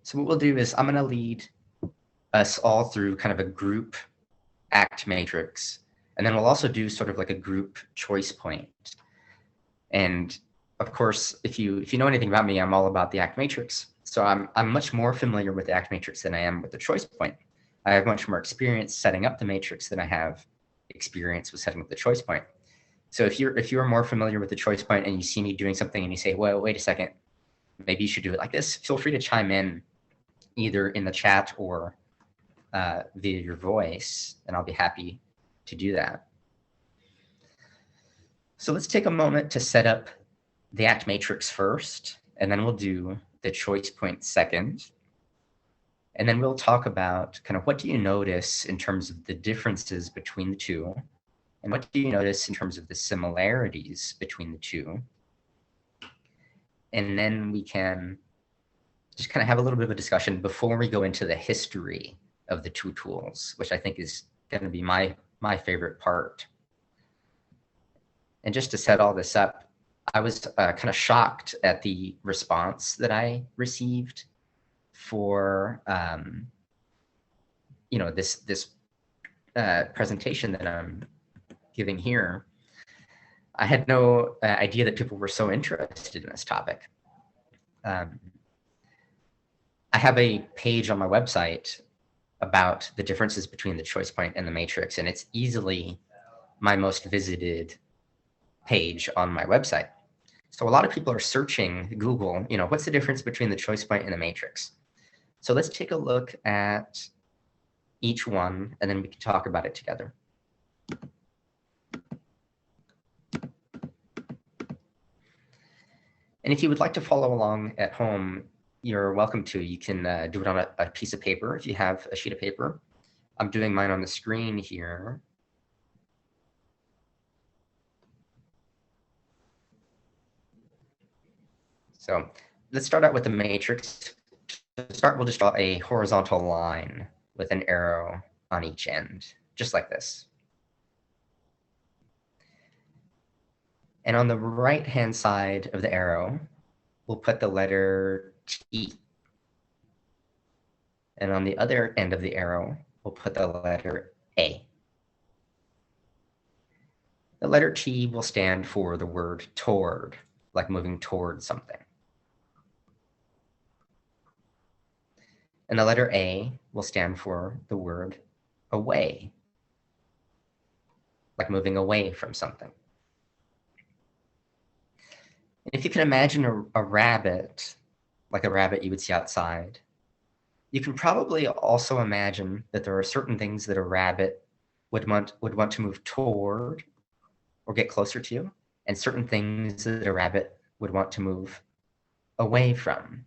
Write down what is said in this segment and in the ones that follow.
So what we'll do is I'm going to lead us all through kind of a group act matrix, and then we'll also do sort of like a group choice point. And of course, if you know anything about me, I'm all about the act matrix. So I'm much more familiar with the act matrix than I am with the choice point. I have much more experience setting up the matrix than I have experience with setting up the choice point. So if you're more familiar with the choice point and you see me doing something and you say, well, wait a second, maybe you should do it like this, feel free to chime in either in the chat or via your voice, and I'll be happy to do that. So let's take a moment to set up the act matrix first, and then we'll do the choice point second. And then we'll talk about kind of what do you notice in terms of the differences between the two, and what do you notice in terms of the similarities between the two. And then we can just kind of have a little bit of a discussion before we go into the history of the two tools, which I think is going to be my favorite part. And just to set all this up, I was kind of shocked at the response that I received for this presentation that I'm giving here. I had no idea that people were so interested in this topic. I have a page on my website about the differences between the choice point and the matrix, and it's easily my most visited page on my website. So a lot of people are searching Google, what's the difference between the choice point and the matrix? So let's take a look at each one, and then we can talk about it together. And if you would like to follow along at home, you're welcome to. You can do it on a piece of paper if you have a sheet of paper. I'm doing mine on the screen here. So let's start out with the matrix. To start, we'll just draw a horizontal line with an arrow on each end, just like this. And on the right-hand side of the arrow, we'll put the letter T. And on the other end of the arrow, we'll put the letter A. The letter T will stand for the word toward, like moving toward something. And the letter A will stand for the word away, like moving away from something. And if you can imagine a rabbit, like a rabbit you would see outside, you can probably also imagine that there are certain things that a rabbit would want to move toward or get closer to, and certain things that a rabbit would want to move away from.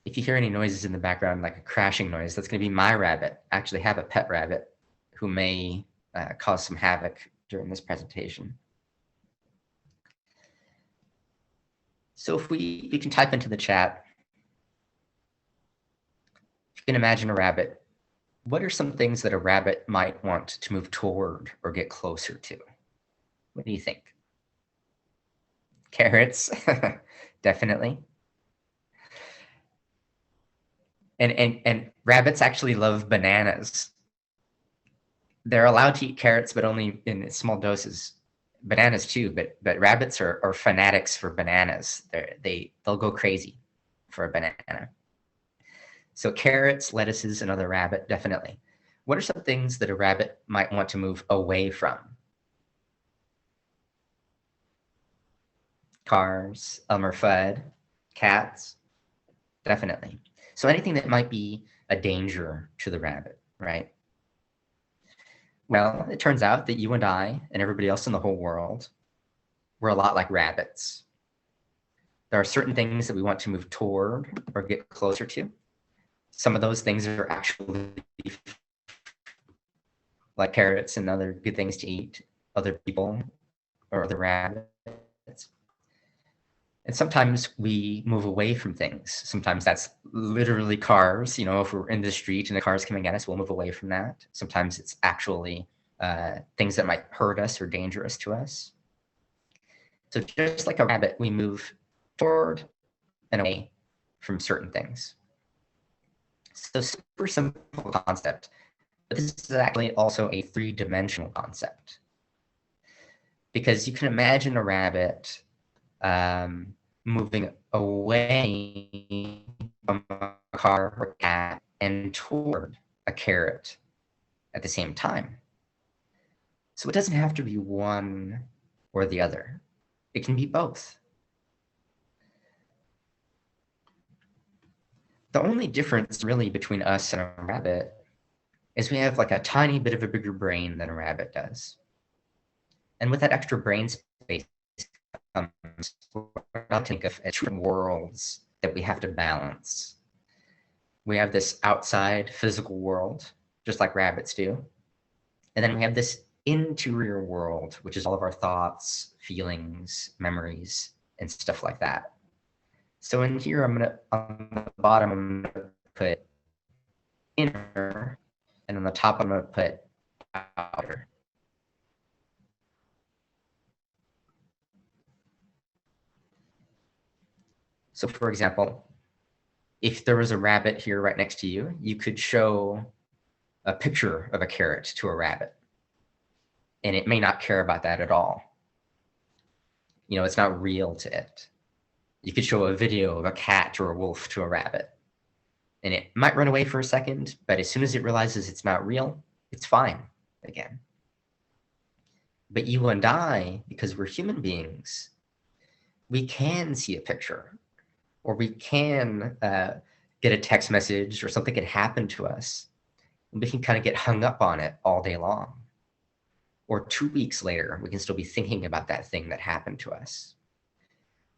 If you hear any noises in the background, like a crashing noise, that's going to be my rabbit. I actually have a pet rabbit who may cause some havoc during this presentation. So if we can type into the chat, if you can imagine a rabbit, what are some things that a rabbit might want to move toward or get closer to? What do you think? Carrots, definitely. And rabbits actually love bananas. They're allowed to eat carrots, but only in small doses. Bananas too, but rabbits are fanatics for bananas. They'll go crazy for a banana. So carrots, lettuces, another rabbit, definitely. What are some things that a rabbit might want to move away from? Cars, Elmer Fudd, cats, definitely. So anything that might be a danger to the rabbit, right? Well, it turns out that you and I and everybody else in the whole world, we're a lot like rabbits. There are certain things that we want to move toward or get closer to. Some of those things are actually like carrots and other good things to eat, other people or other rabbits. And sometimes we move away from things. Sometimes that's literally cars. If we're in the street and the car's coming at us, we'll move away from that. Sometimes it's actually things that might hurt us or dangerous to us. So just like a rabbit, we move toward and away from certain things. So super simple concept, but this is actually also a three-dimensional concept. Because you can imagine a rabbit moving away from a car or cat and toward a carrot at the same time. So it doesn't have to be one or the other. It can be both. The only difference really between us and a rabbit is we have like a tiny bit of a bigger brain than a rabbit does. And with that extra brain space comes what I think of as worlds that we have to balance. We have this outside physical world, just like rabbits do. And then we have this interior world, which is all of our thoughts, feelings, memories, and stuff like that. So in here, on the bottom, I'm gonna put inner, and on the top, I'm gonna put outer. So for example, if there was a rabbit here right next to you, you could show a picture of a carrot to a rabbit, and it may not care about that at all. You know, it's not real to it. You could show a video of a cat or a wolf to a rabbit, and it might run away for a second, but as soon as it realizes it's not real, it's fine again. But you and I, because we're human beings, we can see a picture, or we can get a text message, or something can happen to us, and we can kind of get hung up on it all day long. Or 2 weeks later, we can still be thinking about that thing that happened to us.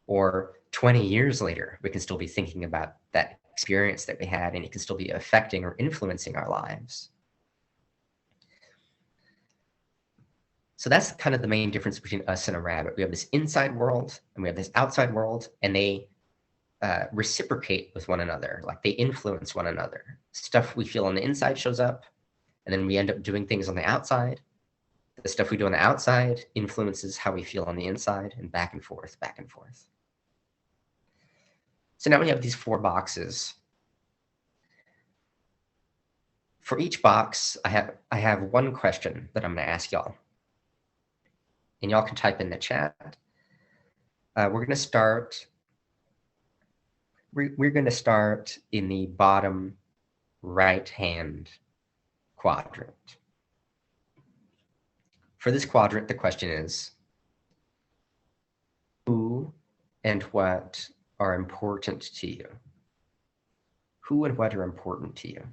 Or 20 years later, we can still be thinking about that experience that we had, and it can still be affecting or influencing our lives. So that's kind of the main difference between us and a rabbit. We have this inside world and we have this outside world, and they reciprocate with one another, like they influence one another. Stuff we feel on the inside shows up, and then we end up doing things on the outside. The stuff we do on the outside influences how we feel on the inside, and back and forth, back and forth. So now we have these 4 boxes. For each box, I have one question that I'm going to ask y'all. And y'all can type in the chat. We're going to start. We're going to start in the bottom right-hand quadrant. For this quadrant, the question is, who and what are important to you? Who and what are important to you?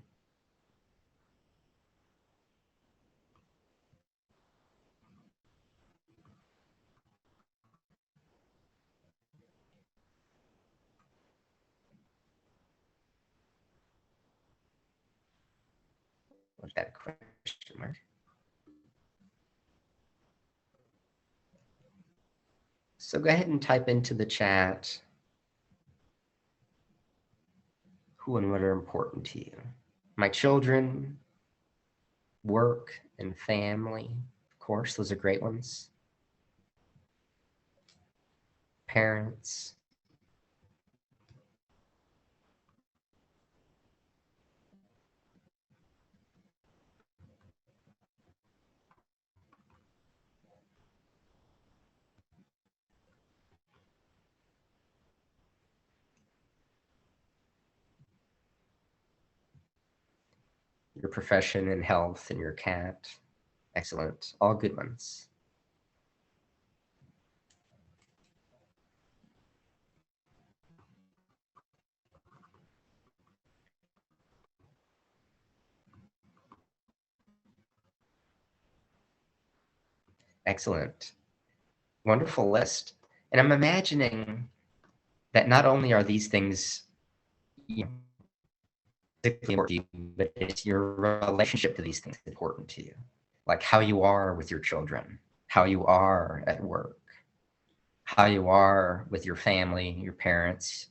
Was that a question mark? So go ahead and type into the chat who and what are important to you. My children, work, and family. Of course, those are great ones. Parents. Your profession and health and your cat. Excellent. All good ones. Excellent. Wonderful list. And I'm imagining that not only are these things physically important to you, but it's your relationship to these things important to you. Like how you are with your children, how you are at work, how you are with your family, your parents,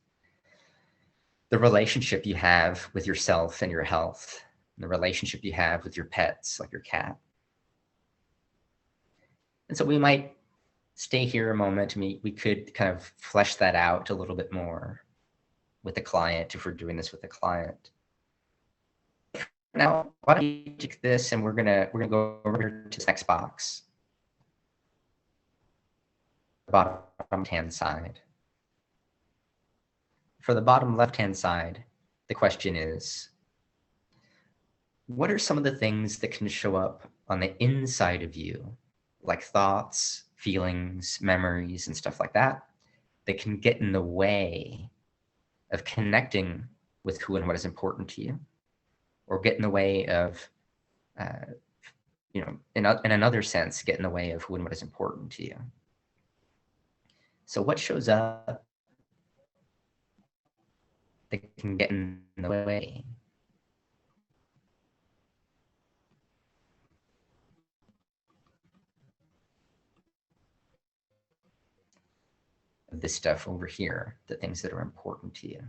the relationship you have with yourself and your health, and the relationship you have with your pets, like your cat. And so we might stay here a moment. We could kind of flesh that out a little bit more with the client if we're doing this with the client. Now, why don't you take this and we're gonna go over here to the next box, the bottom left-hand side. For the bottom left-hand side, the question is, what are some of the things that can show up on the inside of you, like thoughts, feelings, memories, and stuff like that, that can get in the way of connecting with who and what is important to you, or get in the way of, in another sense, get in the way of who and what is important to you? So what shows up that can get in the way? Of this stuff over here, the things that are important to you.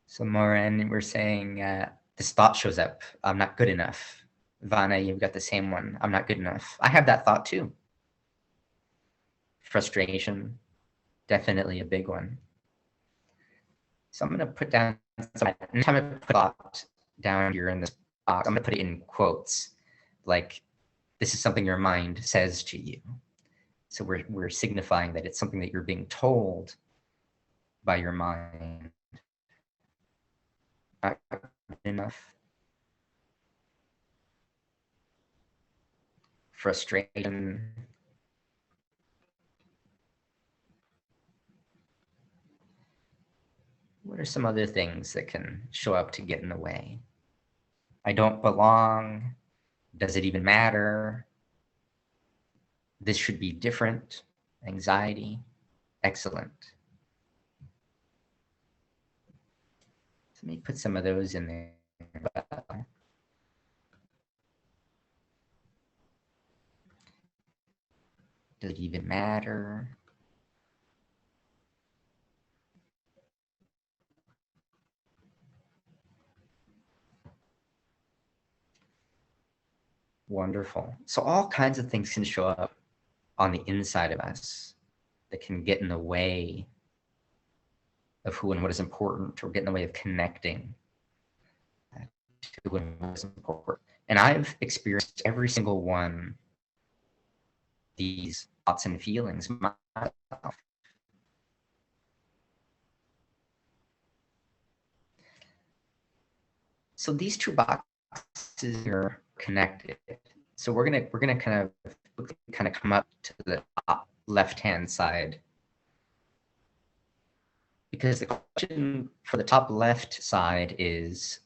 So Moran, we're saying this thought shows up, I'm not good enough. Vana, you've got the same one, I'm not good enough. I have that thought too. Frustration, definitely a big one. So I'm gonna put down, anytime I put thought down here in this box, I'm gonna put it in quotes, like this is something your mind says to you. So we're signifying that it's something that you're being told by your mind. Not enough. Frustration. What are some other things that can show up to get in the way? I don't belong. Does it even matter? This should be different. Anxiety. Excellent. So let me put some of those in there. Does it even matter? Wonderful. So all kinds of things can show up on the inside of us that can get in the way of who and what is important, or get in the way of connecting to who and what is important. And I've experienced every single one of these thoughts and feelings myself. So these two boxes are connected. So we're gonna kind of come up to the top left-hand side, because the question for the top left side is,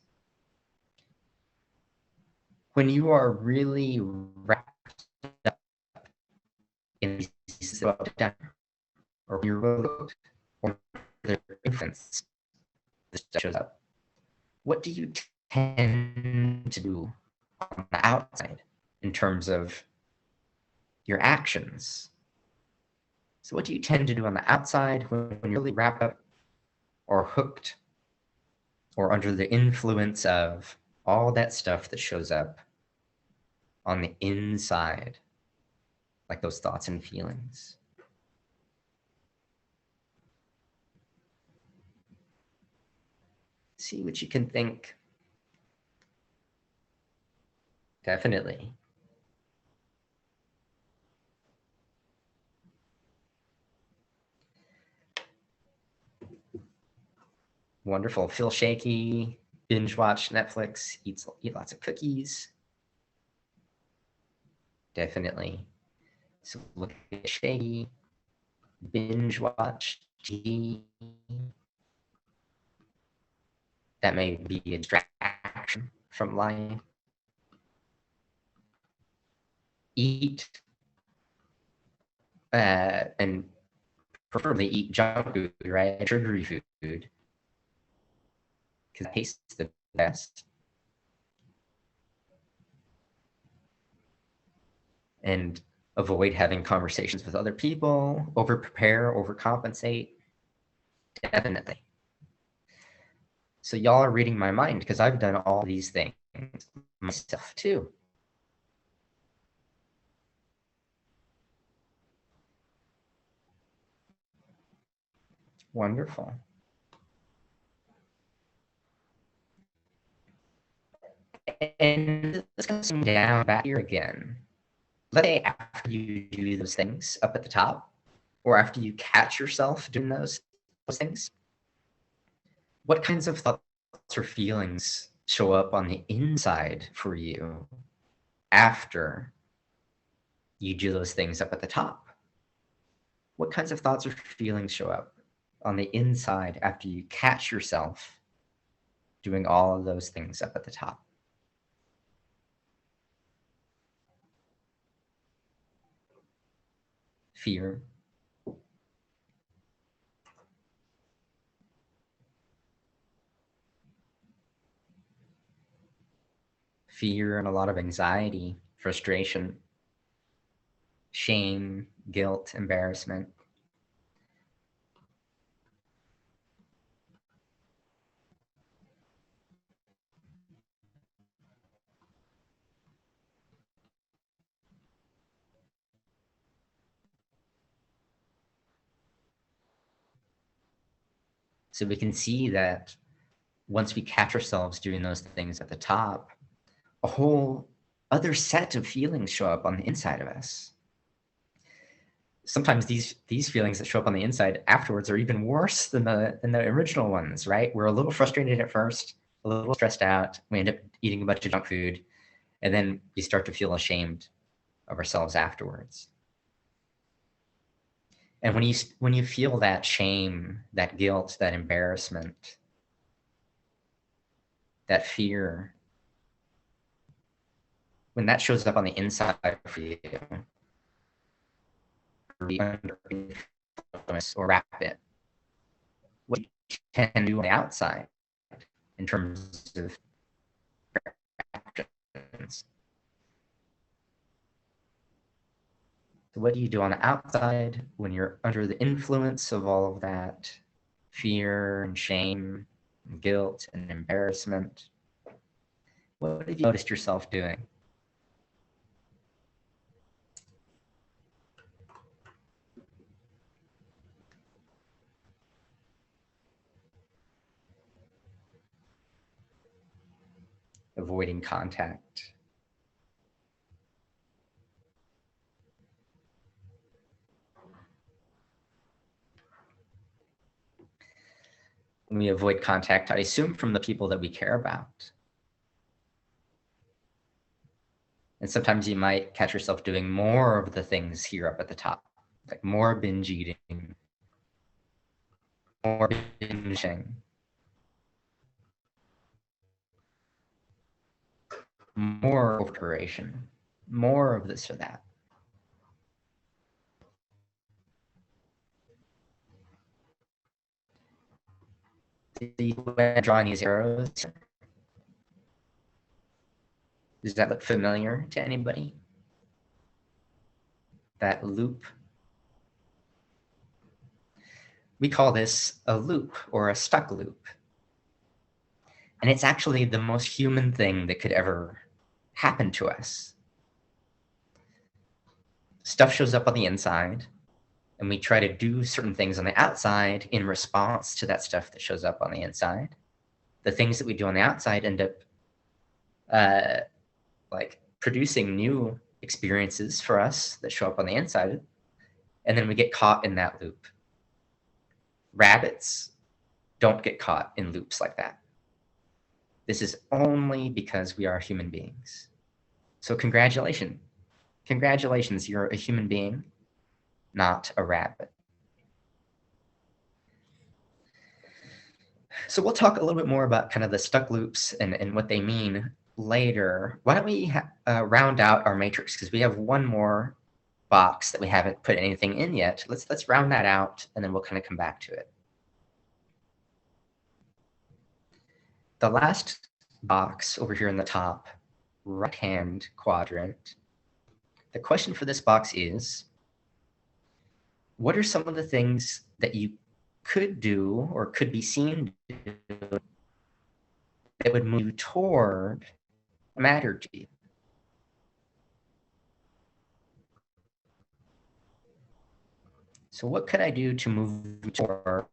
when you are really wrapped up in these down, or when you're really, or the infants, this shows up, what do you tend to do on the outside in terms of your actions? So what do you tend to do on the outside when you're really wrapped up or hooked or under the influence of all that stuff that shows up on the inside, like those thoughts and feelings? See what you can think. Definitely. Wonderful. Feel shaky, binge watch Netflix, eat lots of cookies. Definitely. So look at shaky, binge watch TV. That may be a distraction from life. Eat, and preferably eat junk food, right? Sugary food, because it tastes the best. And avoid having conversations with other people, over prepare, overcompensate. Definitely. So y'all are reading my mind because I've done all these things myself too. Wonderful. And let's come down back here again. Let's say after you do those things up at the top, or after you catch yourself doing those things, what kinds of thoughts or feelings show up on the inside for you after you do those things up at the top? What kinds of thoughts or feelings show up on the inside after you catch yourself doing all of those things up at the top? Fear. Fear and a lot of anxiety, frustration, shame, guilt, embarrassment. So we can see that once we catch ourselves doing those things at the top, a whole other set of feelings show up on the inside of us. Sometimes these feelings that show up on the inside afterwards are even worse than the original ones, right? We're a little frustrated at first, a little stressed out. We end up eating a bunch of junk food, and then we start to feel ashamed of ourselves afterwards. And when you feel that shame, that guilt, that embarrassment, that fear, when that shows up on the inside for you, or wrap it, what you can do on the outside in terms of actions. So what do you do on the outside when you're under the influence of all of that fear and shame and guilt and embarrassment? What have you noticed yourself doing? Avoiding contact. When we avoid contact, I assume from the people that we care about. And sometimes you might catch yourself doing more of the things here up at the top, like more binge eating, more binging, more overration, more of this or that. Drawing these arrows. Does that look familiar to anybody? That loop. We call this a loop or a stuck loop. And it's actually the most human thing that could ever happen to us. Stuff shows up on the inside, and we try to do certain things on the outside in response to that stuff that shows up on the inside. The things that we do on the outside end up like producing new experiences for us that show up on the inside, and then we get caught in that loop. Rabbits don't get caught in loops like that. This is only because we are human beings. So congratulations. Congratulations, you're a human being, not a rabbit. So we'll talk a little bit more about kind of the stuck loops and what they mean later. Why don't we round out our matrix, because we have one more box that we haven't put anything in yet. Let's round that out, and then we'll kind of come back to it. The last box over here in the top right-hand quadrant, the question for this box is, what are some of the things that you could do or could be seen to do that would move you toward what mattered to you. So what could I do to move you toward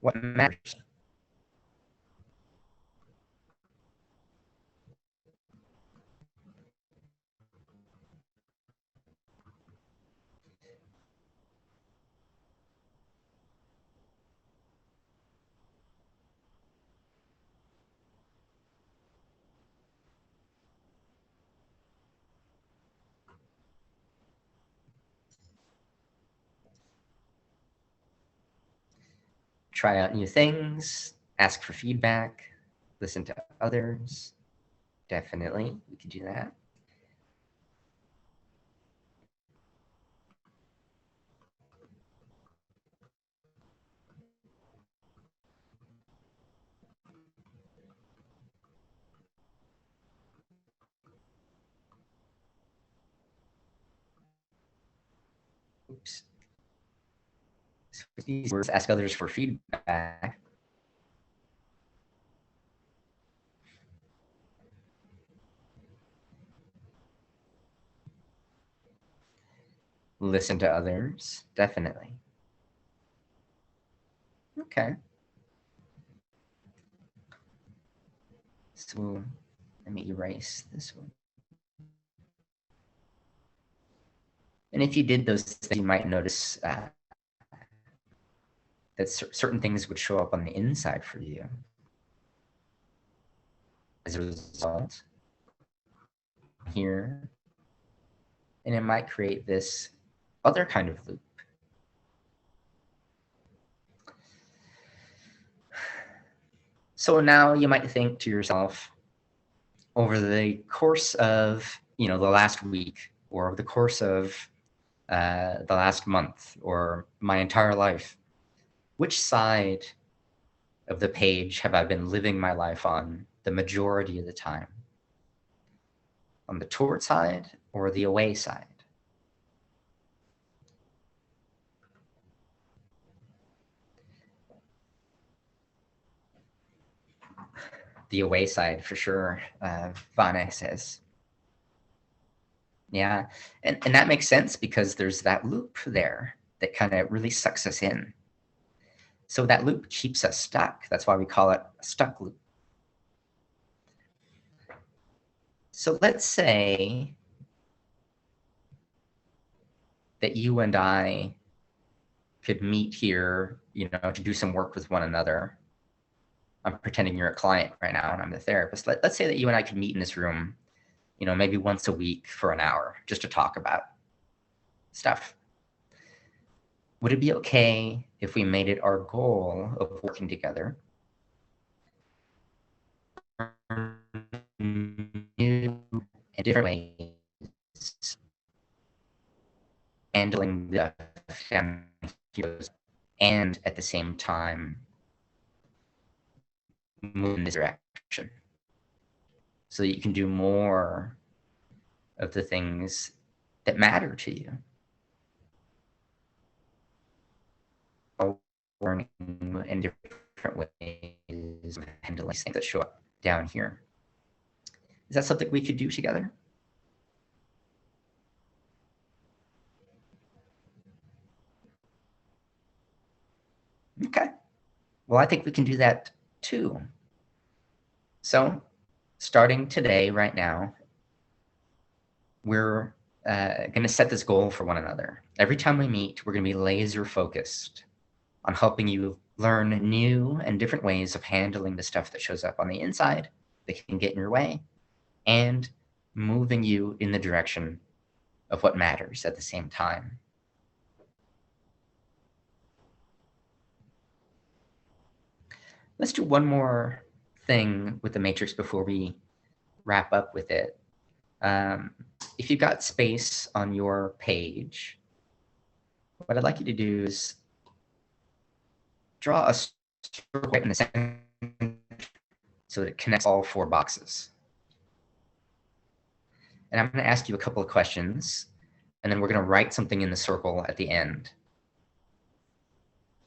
what matters? Try out new things, ask for feedback, listen to others. Definitely, we can do that. Oops. So these words, ask others for feedback. Listen to others, definitely. Okay. So let me erase this one. And if you did those things, you might notice that certain things would show up on the inside for you. As a result, here, and it might create this other kind of loop. So now you might think to yourself, over the course of the last week, or over the course of the last month, or my entire life, which side of the page have I been living my life on the majority of the time? On the toward side or the away side? The away side for sure, Vane says. Yeah, and that makes sense because there's that loop there that kind of really sucks us in. So that loop keeps us stuck. That's why we call it a stuck loop. So let's say that you and I could meet here, to do some work with one another. I'm pretending you're a client right now and I'm the therapist. Let's say that you and I could meet in this room, maybe once a week for an hour just to talk about stuff. Would it be okay if we made it our goal of working together new and different ways, handling the heroes, and at the same time move in this direction so that you can do more of the things that matter to you? Learning in different ways of handling things that show up down here. Is that something we could do together? Okay. Well, I think we can do that too. So starting today, right now, we're going to set this goal for one another. Every time we meet, we're going to be laser focused on helping you learn new and different ways of handling the stuff that shows up on the inside that can get in your way, and moving you in the direction of what matters at the same time. Let's do one more thing with the matrix before we wrap up with it. If you've got space on your page, what I'd like you to do is draw a circle right in the center so that it connects all four boxes. And I'm going to ask you a couple of questions, and then we're going to write something in the circle at the end.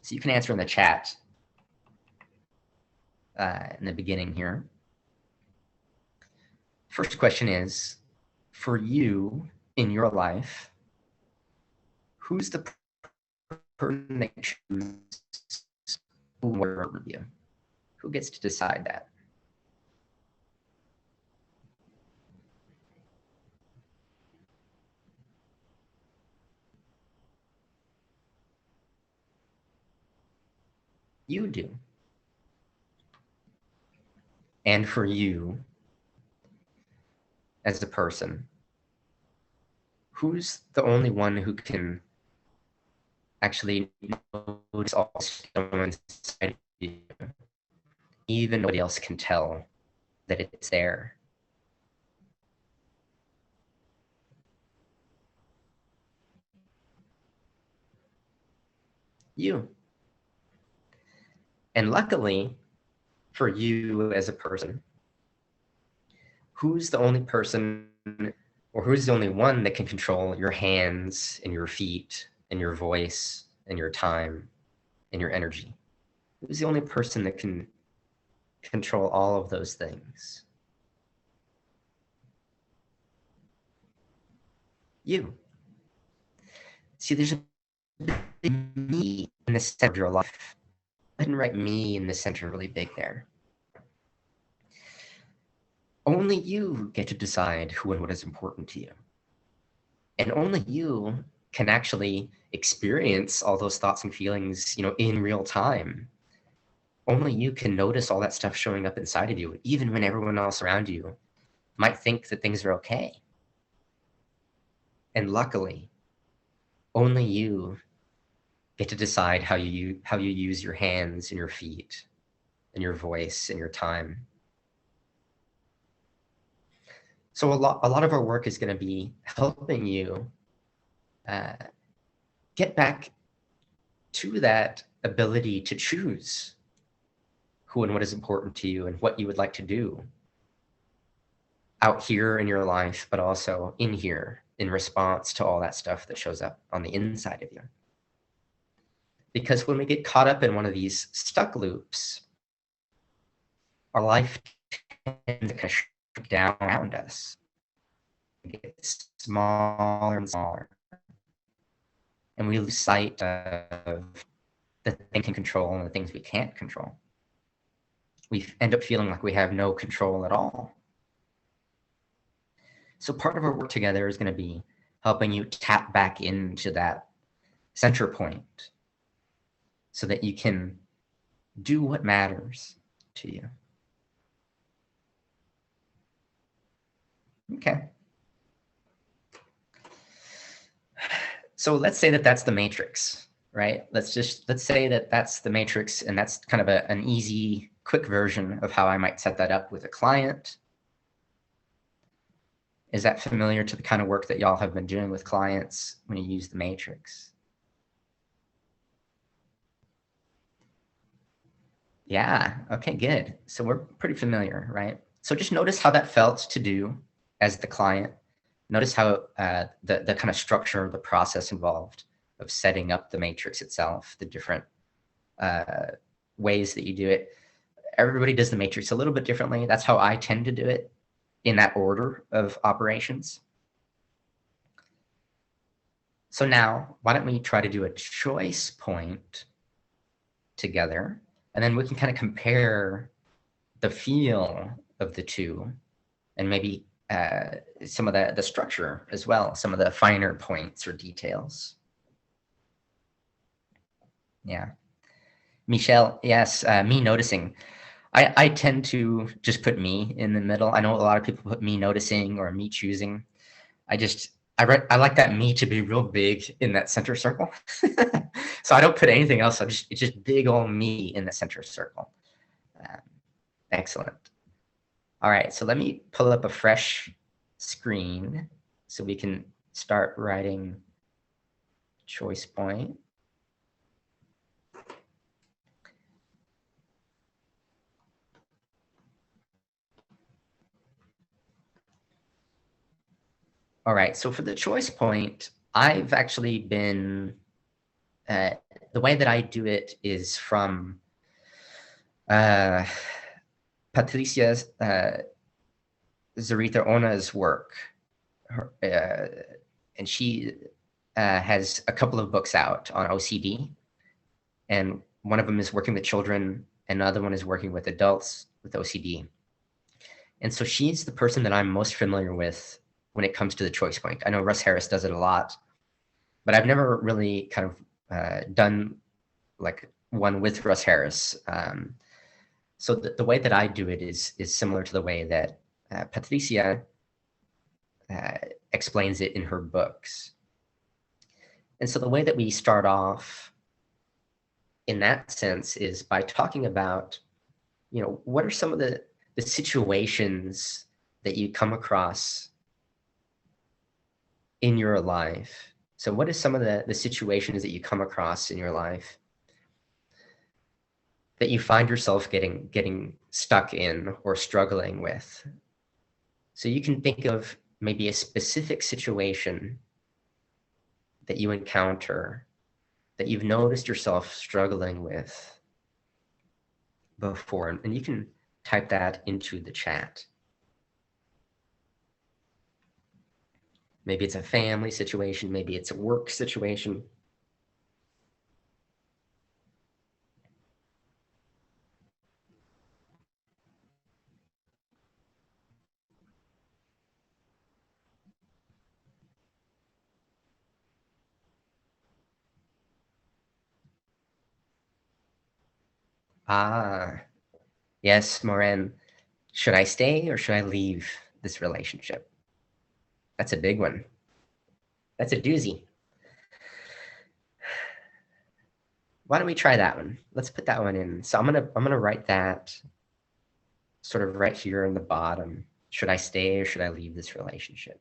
So you can answer in the chat. in the beginning here. First question is, for you in your life, who's the person that chooses who will work with you? Who gets to decide that? You do. And for you, as a person, who's the only one who can actually notice all someone's inside of you? Even nobody else can tell that it's there. You. And luckily for you as a person, who's the only person or who's the only one that can control your hands and your feet and your voice and your time and your energy? Who's the only person that can control all of those things? You. See, there's a me in the center of your life. I didn't write me in the center really big there. Only you get to decide who and what is important to you. And only you can actually experience all those thoughts and feelings, in real time. Only you can notice all that stuff showing up inside of you, even when everyone else around you might think that things are okay. And luckily, only you get to decide how you use your hands and your feet and your voice and your time. So a lot of our work is going to be helping you get back to that ability to choose who and what is important to you and what you would like to do out here in your life, but also in here in response to all that stuff that shows up on the inside of you. Because when we get caught up in one of these stuck loops, our life tends to kind of shrink down around us. It gets smaller and smaller. And we lose sight of the things we can control and the things we can't control. We end up feeling like we have no control at all. So part of our work together is going to be helping you tap back into that center point so that you can do what matters to you. Okay. So let's say that that's the matrix, right? Let's say that that's the matrix, and that's kind of an easy, quick version of how I might set that up with a client. Is that familiar to the kind of work that y'all have been doing with clients when you use the matrix? Yeah, okay, good. So we're pretty familiar, right? So just notice how that felt to do as the client. Notice how the kind of structure, the process involved of setting up the matrix itself, the different ways that you do it. Everybody does the matrix a little bit differently. That's how I tend to do it, in that order of operations. So now, why don't we try to do a choice point together, and then we can kind of compare the feel of the two, and maybe some of the structure as well, some of the finer points or details. Yeah. Michelle, yes, me noticing. I tend to just put me in the middle. I know a lot of people put me noticing or me choosing. I like that me to be real big in that center circle. So I don't put anything else. It's just big old me in the center circle. Excellent. All right, so let me pull up a fresh screen so we can start writing choice point. All right, so for the choice point, I've actually been, the way that I do it is from Patricia Zarita Ona's work, and she has a couple of books out on OCD, and one of them is working with children, and another one is working with adults with OCD. And so she's the person that I'm most familiar with when it comes to the choice point. I know Russ Harris does it a lot, but I've never really kind of done like one with Russ Harris. So the way that I do it is similar to the way that Patricia explains it in her books. And so the way that we start off in that sense is by talking about, what are some of the situations that you come across in your life. So what is some of the situations that you come across in your life that you find yourself getting stuck in or struggling with? So you can think of maybe a specific situation that you encounter that you've noticed yourself struggling with before, and you can type that into the chat. Maybe it's a family situation, maybe it's a work situation. Yes, Moren. Should I stay or should I leave this relationship? That's a big one. That's a doozy. Why don't we try that one? Let's put that one in. So I'm gonna write that sort of right here in the bottom. Should I stay or should I leave this relationship?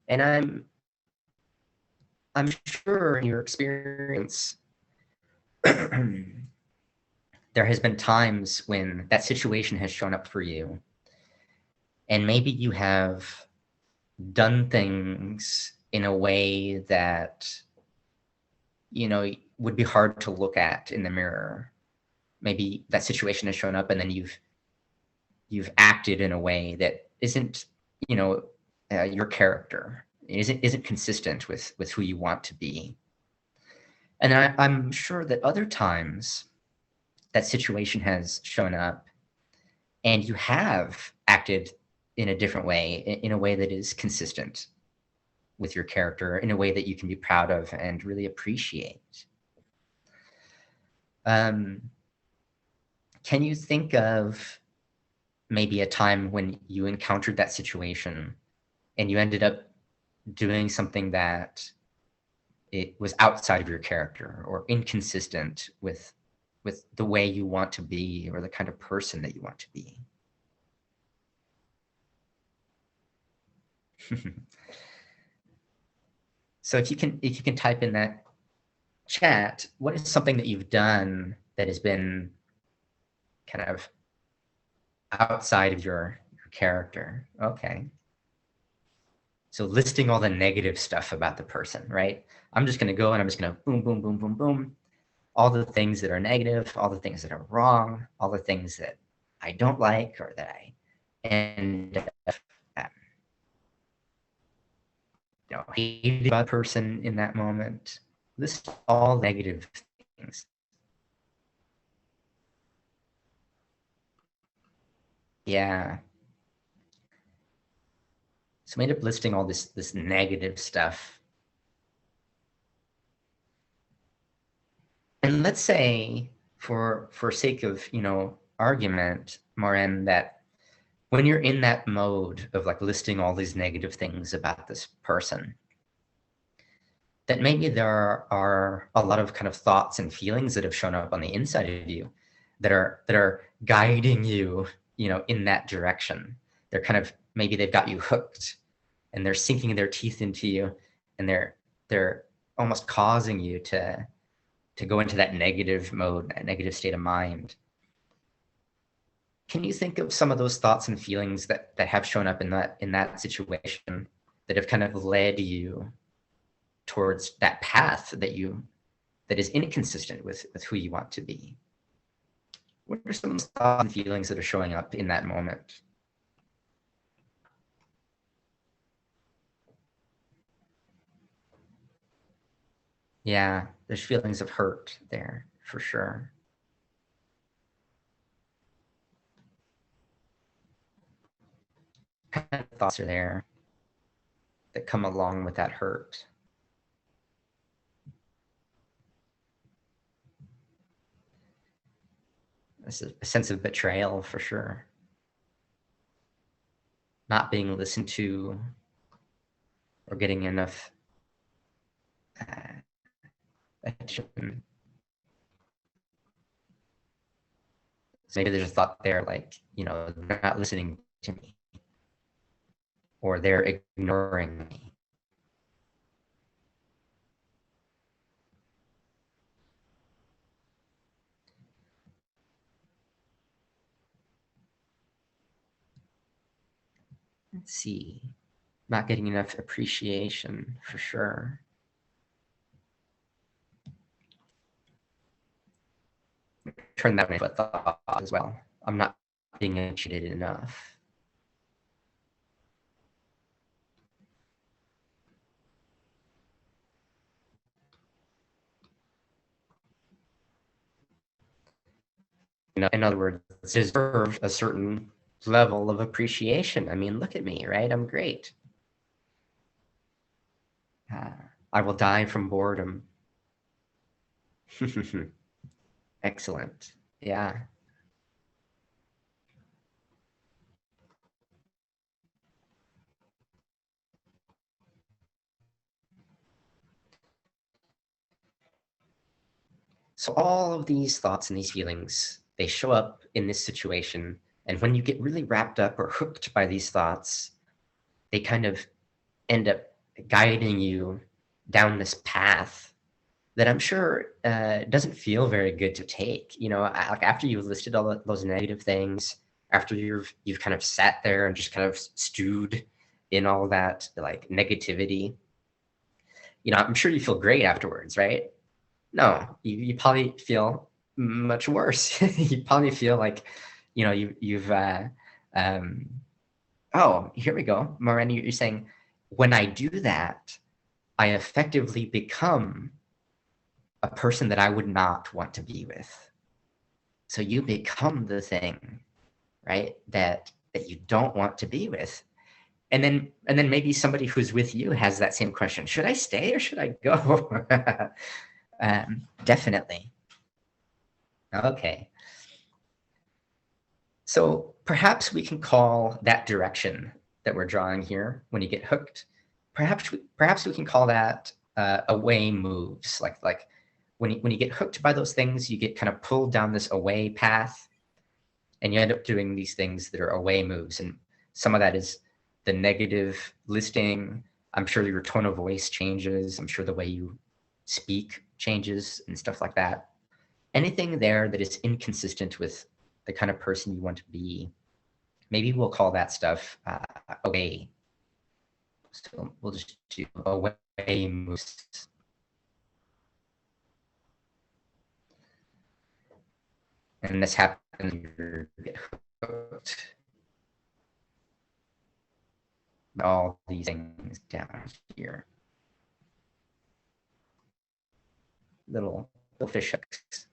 And I'm sure in your experience, there has been times when that situation has shown up for you, and maybe you have done things in a way that would be hard to look at in the mirror. Maybe that situation has shown up, and then you've acted in a way that isn't your character. It isn't consistent with who you want to be. And I'm sure that other times that situation has shown up and you have acted in a different way, in a way that is consistent with your character, in a way that you can be proud of and really appreciate. Can you think of maybe a time when you encountered that situation and you ended up doing something that it was outside of your character or inconsistent with the way you want to be or the kind of person that you want to be? So if you can type in that chat, what is something that you've done that has been kind of outside of your character? Okay. So listing all the negative stuff about the person, right? I'm just going to go and I'm just going to boom, boom, boom, boom, boom. All the things that are negative, all the things that are wrong, all the things that I don't like or that I end up hating about the person in that moment. List all negative things. Yeah. So I ended up listing all this negative stuff. And let's say, for sake of argument, Maren, that when you're in that mode of like listing all these negative things about this person, that maybe there are a lot of kind of thoughts and feelings that have shown up on the inside of you that are guiding you, in that direction. They're kind of, maybe they've got you hooked and they're sinking their teeth into you, and they're almost causing you to to go into that negative mode, that negative state of mind. Can you think of some of those thoughts and feelings that have shown up in that situation that have kind of led you towards that path that is inconsistent with who you want to be? What are some thoughts and feelings that are showing up in that moment? Yeah, there's feelings of hurt there for sure. What kind of thoughts are there that come along with that hurt? It's a sense of betrayal for sure. Not being listened to or getting enough attention. So maybe there's a thought there like, they're not listening to me or they're ignoring me. Let's see. Not getting enough appreciation for sure. Turn that into a thought as well. I'm not being appreciated enough. In other words, deserve a certain level of appreciation. I mean, look at me, right? I'm great. I will die from boredom. Excellent. Yeah. So all of these thoughts and these feelings, they show up in this situation. And when you get really wrapped up or hooked by these thoughts, they kind of end up guiding you down this path that I'm sure doesn't feel very good to take. Like after you've listed all those negative things, after you've kind of sat there and just kind of stewed in all that like negativity, I'm sure you feel great afterwards, right? No, you probably feel much worse. You probably feel like, you've oh, here we go. Miranda, you're saying, when I do that, I effectively become a person that I would not want to be with. So you become the thing, right? That you don't want to be with. And then maybe somebody who's with you has that same question. Should I stay or should I go? Definitely. Okay. So perhaps we can call that direction that we're drawing here when you get hooked. Perhaps we can call that away moves. Like when you get hooked by those things, you get kind of pulled down this away path, and you end up doing these things that are away moves. And some of that is the negative listing. I'm sure your tone of voice changes. I'm sure the way you speak changes and stuff like that. Anything there that is inconsistent with the kind of person you want to be, maybe we'll call that stuff away. So we'll just do away moves. And this happens when you get hooked. All these things down here. Little fish hooks.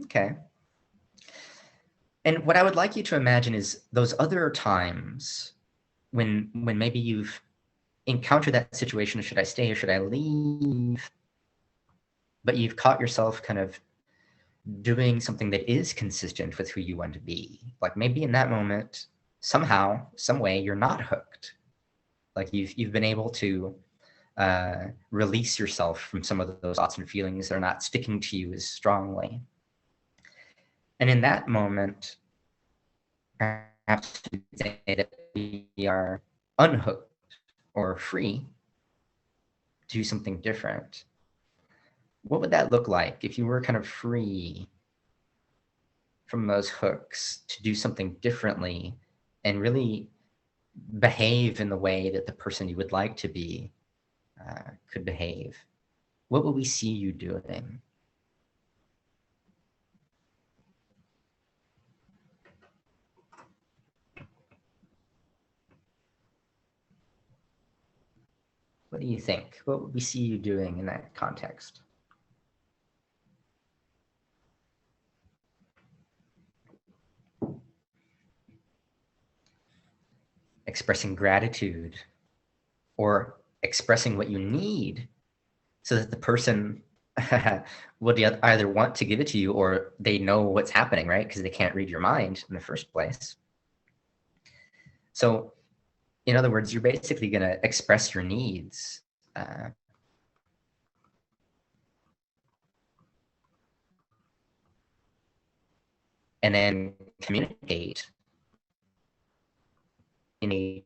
Okay. And what I would like you to imagine is those other times when maybe you've encountered that situation, should I stay or should I leave? But you've caught yourself kind of doing something that is consistent with who you want to be. Like maybe in that moment, somehow, some way, you're not hooked. Like you've been able to release yourself from some of those thoughts and feelings that are not sticking to you as strongly. And in that moment, perhaps you say that we are unhooked or free do something different. What would that look like if you were kind of free from those hooks to do something differently and really behave in the way that the person you would like to be could behave? What will we see you doing? What do you think? What would we see you doing in that context? Expressing gratitude or expressing what you need so that the person would either want to give it to you or they know what's happening, right? Because they can't read your mind in the first place. So in other words, you're basically going to express your needs. And then communicate in a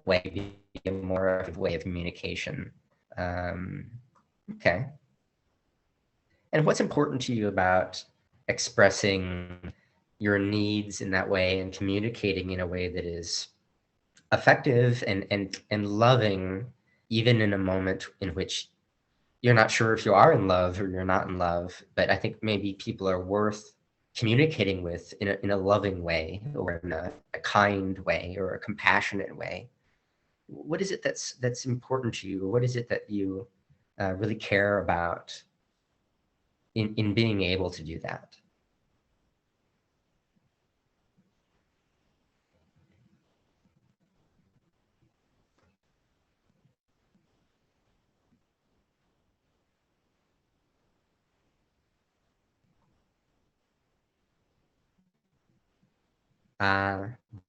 way, a more effective way of communication. Okay. And what's important to you about expressing your needs in that way and communicating in a way that is effective and loving, even in a moment in which you're not sure if you are in love or you're not in love, but I think maybe people are worth communicating with in a loving way or in a kind way or a compassionate way? What is it that's important to you? What is it that you really care about in being able to do that?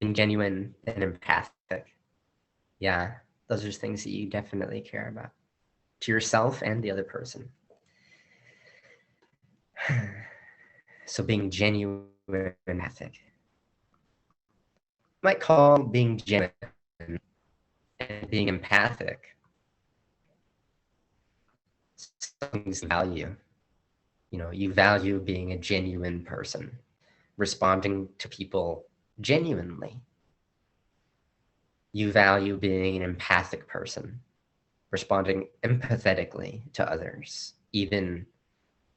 Being genuine and empathic. Yeah, those are things that you definitely care about to yourself and the other person. So being genuine and empathic. Might call being genuine and being empathic something's value. You know, you value being a genuine person, responding to people genuinely. You value being an empathic person, responding empathetically to others, even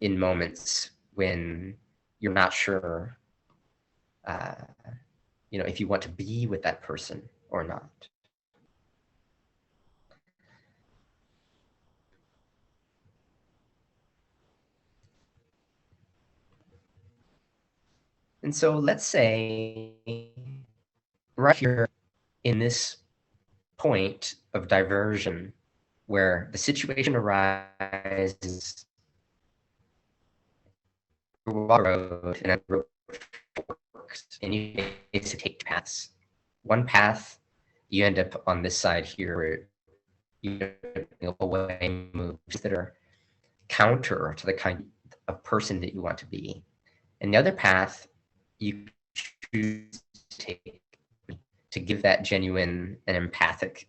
in moments when you're not sure, uh, if you want to be with that person or not. And so let's say right here in this point of diversion where the situation arises road and a road works, and you basically take paths. One path, you end up on this side here where you away moves that are counter to the kind of person that you want to be. And the other path, you choose to take to give that genuine and empathic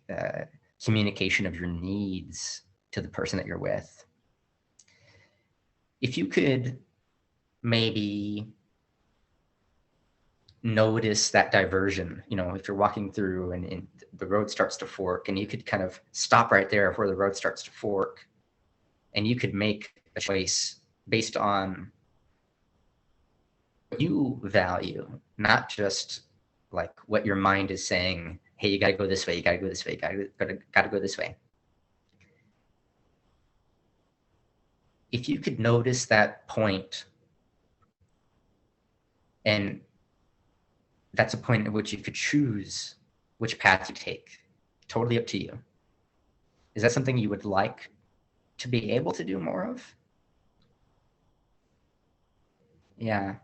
communication of your needs to the person that you're with. If you could maybe notice that diversion, if you're walking through and the road starts to fork, and you could kind of stop right there where the road starts to fork, and you could make a choice based on what you value, not just like what your mind is saying, hey, you got to go this way, you got to go this way, you got to go this way. If you could notice that point, and that's a point at which you could choose which path you take, totally up to you. Is that something you would like to be able to do more of? Yeah.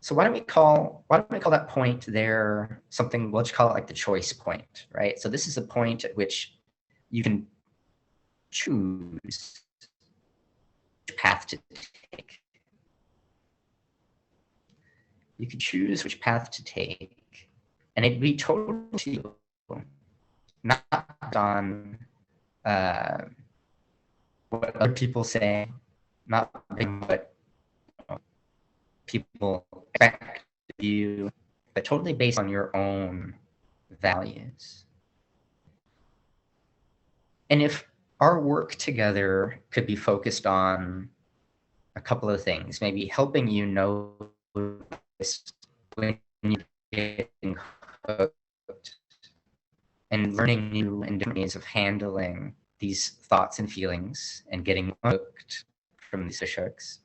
So why don't we call that point there something, we'll just call it like the choice point, right? So this is a point at which you can choose which path to take. You could choose which path to take, and it'd be totally to you, not on what other people say, not what people expect of you, but totally based on your own values. And if our work together could be focused on a couple of things, maybe helping you notice when you're getting hooked and learning new and different ways of handling these thoughts and feelings and getting hooked from these hooks.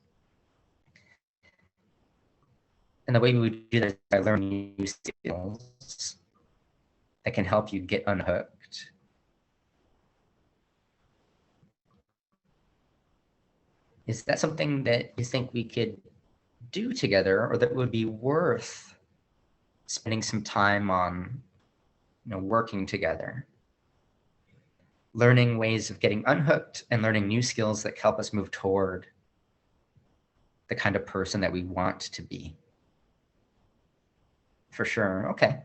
And the way we would do that is by learning new skills that can help you get unhooked. Is that something that you think we could do together, or that would be worth spending some time on, working together? Learning ways of getting unhooked and learning new skills that help us move toward the kind of person that we want to be. For sure. Okay.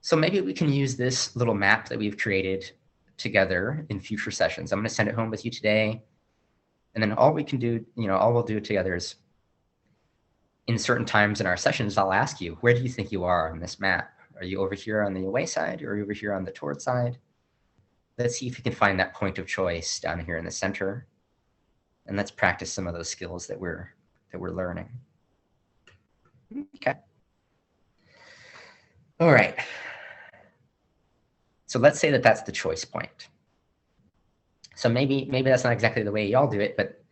So maybe we can use this little map that we've created together in future sessions. I'm going to send it home with you today. And then all we can do, all we'll do together is in certain times in our sessions, I'll ask you, where do you think you are on this map? Are you over here on the away side, or are you over here on the toward side? Let's see if we can find that point of choice down here in the center. And let's practice some of those skills that we're learning. Okay. All right. So let's say that that's the choice point. So maybe that's not exactly the way y'all do it, but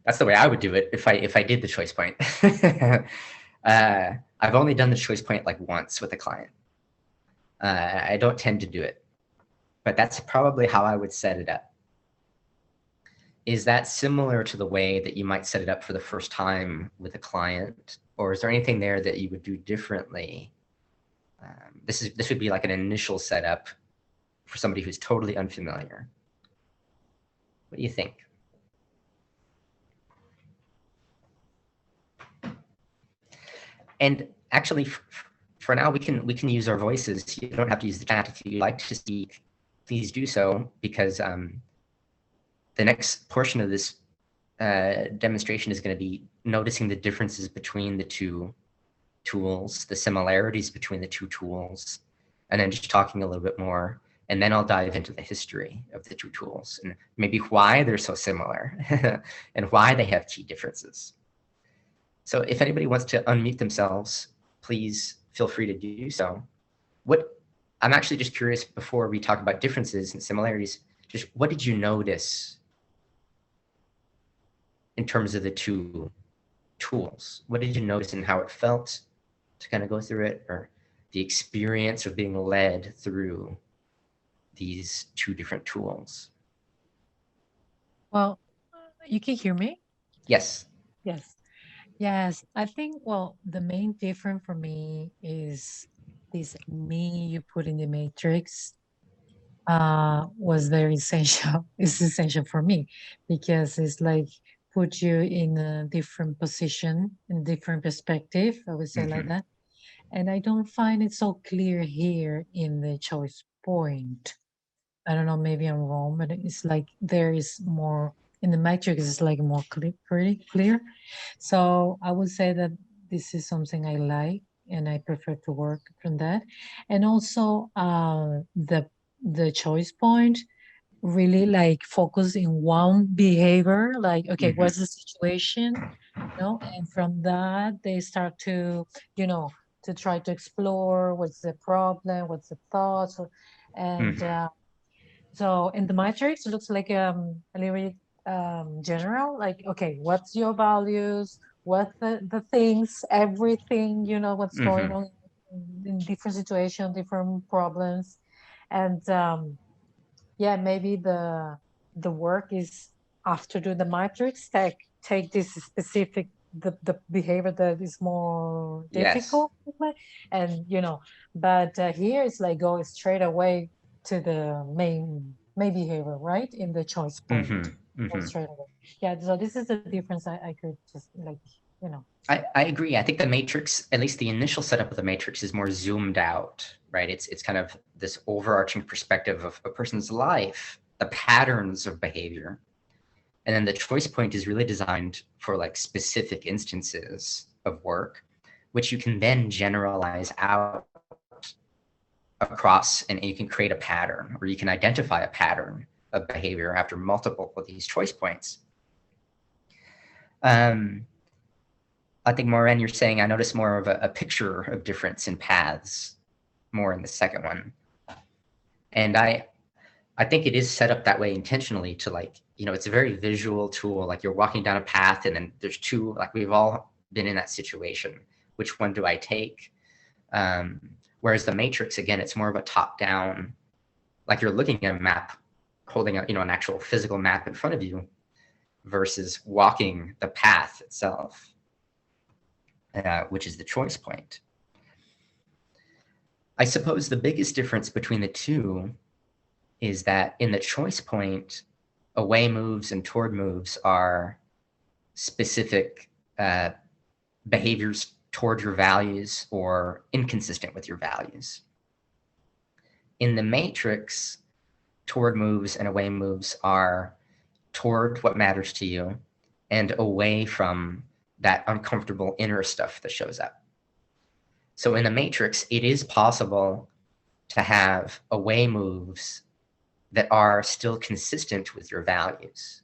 that's the way I would do it if I did the choice point. I've only done the choice point like once with a client. I don't tend to do it, but that's probably how I would set it up. Is that similar to the way that you might set it up for the first time with a client, or is there anything there that you would do differently? This would be like an initial setup for somebody who's totally unfamiliar. What do you think? And actually, for now, we can use our voices. You don't have to use the chat. If you'd like to speak, please do so, because the next portion of this demonstration is going to be noticing the differences between the two tools, the similarities between the two tools, and then just talking a little bit more. And then I'll dive into the history of the two tools and maybe why they're so similar and why they have key differences. So if anybody wants to unmute themselves, please feel free to do so. I'm actually just curious, before we talk about differences and similarities, just what did you notice in terms of the two tools? What did you notice and how it felt to kind of go through it, or the experience of being led through these two different tools? Well, you can hear me? Yes. Yes. I think, well, the main difference for me is this me you put in the matrix was very essential. It's essential for me because it's like put you in a different position, in different perspective, I would say like that. And I don't find it so clear here in the choice point. I don't know, maybe I'm wrong, but it's like there is more in the matrix, it's like more pretty clear. So I would say that this is something I like and I prefer to work from that. And also the choice point really like focus in one behavior, like, okay, what's the situation? And from that they start to, to try to explore what's the problem, what's the thoughts, and so in the matrix, it looks like a little bit general, like, okay, what's your values? What the things, everything, what's going on in different situations, different problems. And yeah, maybe the work is after do the matrix, take this specific the behavior that is more difficult, and but here it's like go straight away to the main behavior, right, in the choice point. Go straight away. Yeah, so this is the difference. I could just like, I agree. I think the matrix, at least the initial setup of the matrix, is more zoomed out, right? It's kind of this overarching perspective of a person's life, the patterns of behavior. And then the choice point is really designed for like specific instances of work, which you can then generalize out across, and you can create a pattern, or you can identify a pattern of behavior after multiple of these choice points. I think, Maureen, you're saying I noticed more of a picture of difference in paths more in the second one. And I think it is set up that way intentionally to like, you know, it's a very visual tool. Like you're walking down a path and then there's two, like we've all been in that situation. Which one do I take? Whereas the matrix, again, it's more of a top down, like you're looking at a map, holding a, you know, an actual physical map in front of you versus walking the path itself, which is the choice point. I suppose the biggest difference between the two is that in the choice point, away moves and toward moves are specific behaviors toward your values or inconsistent with your values. In the matrix, toward moves and away moves are toward what matters to you and away from that uncomfortable inner stuff that shows up. So in the matrix, it is possible to have away moves that are still consistent with your values.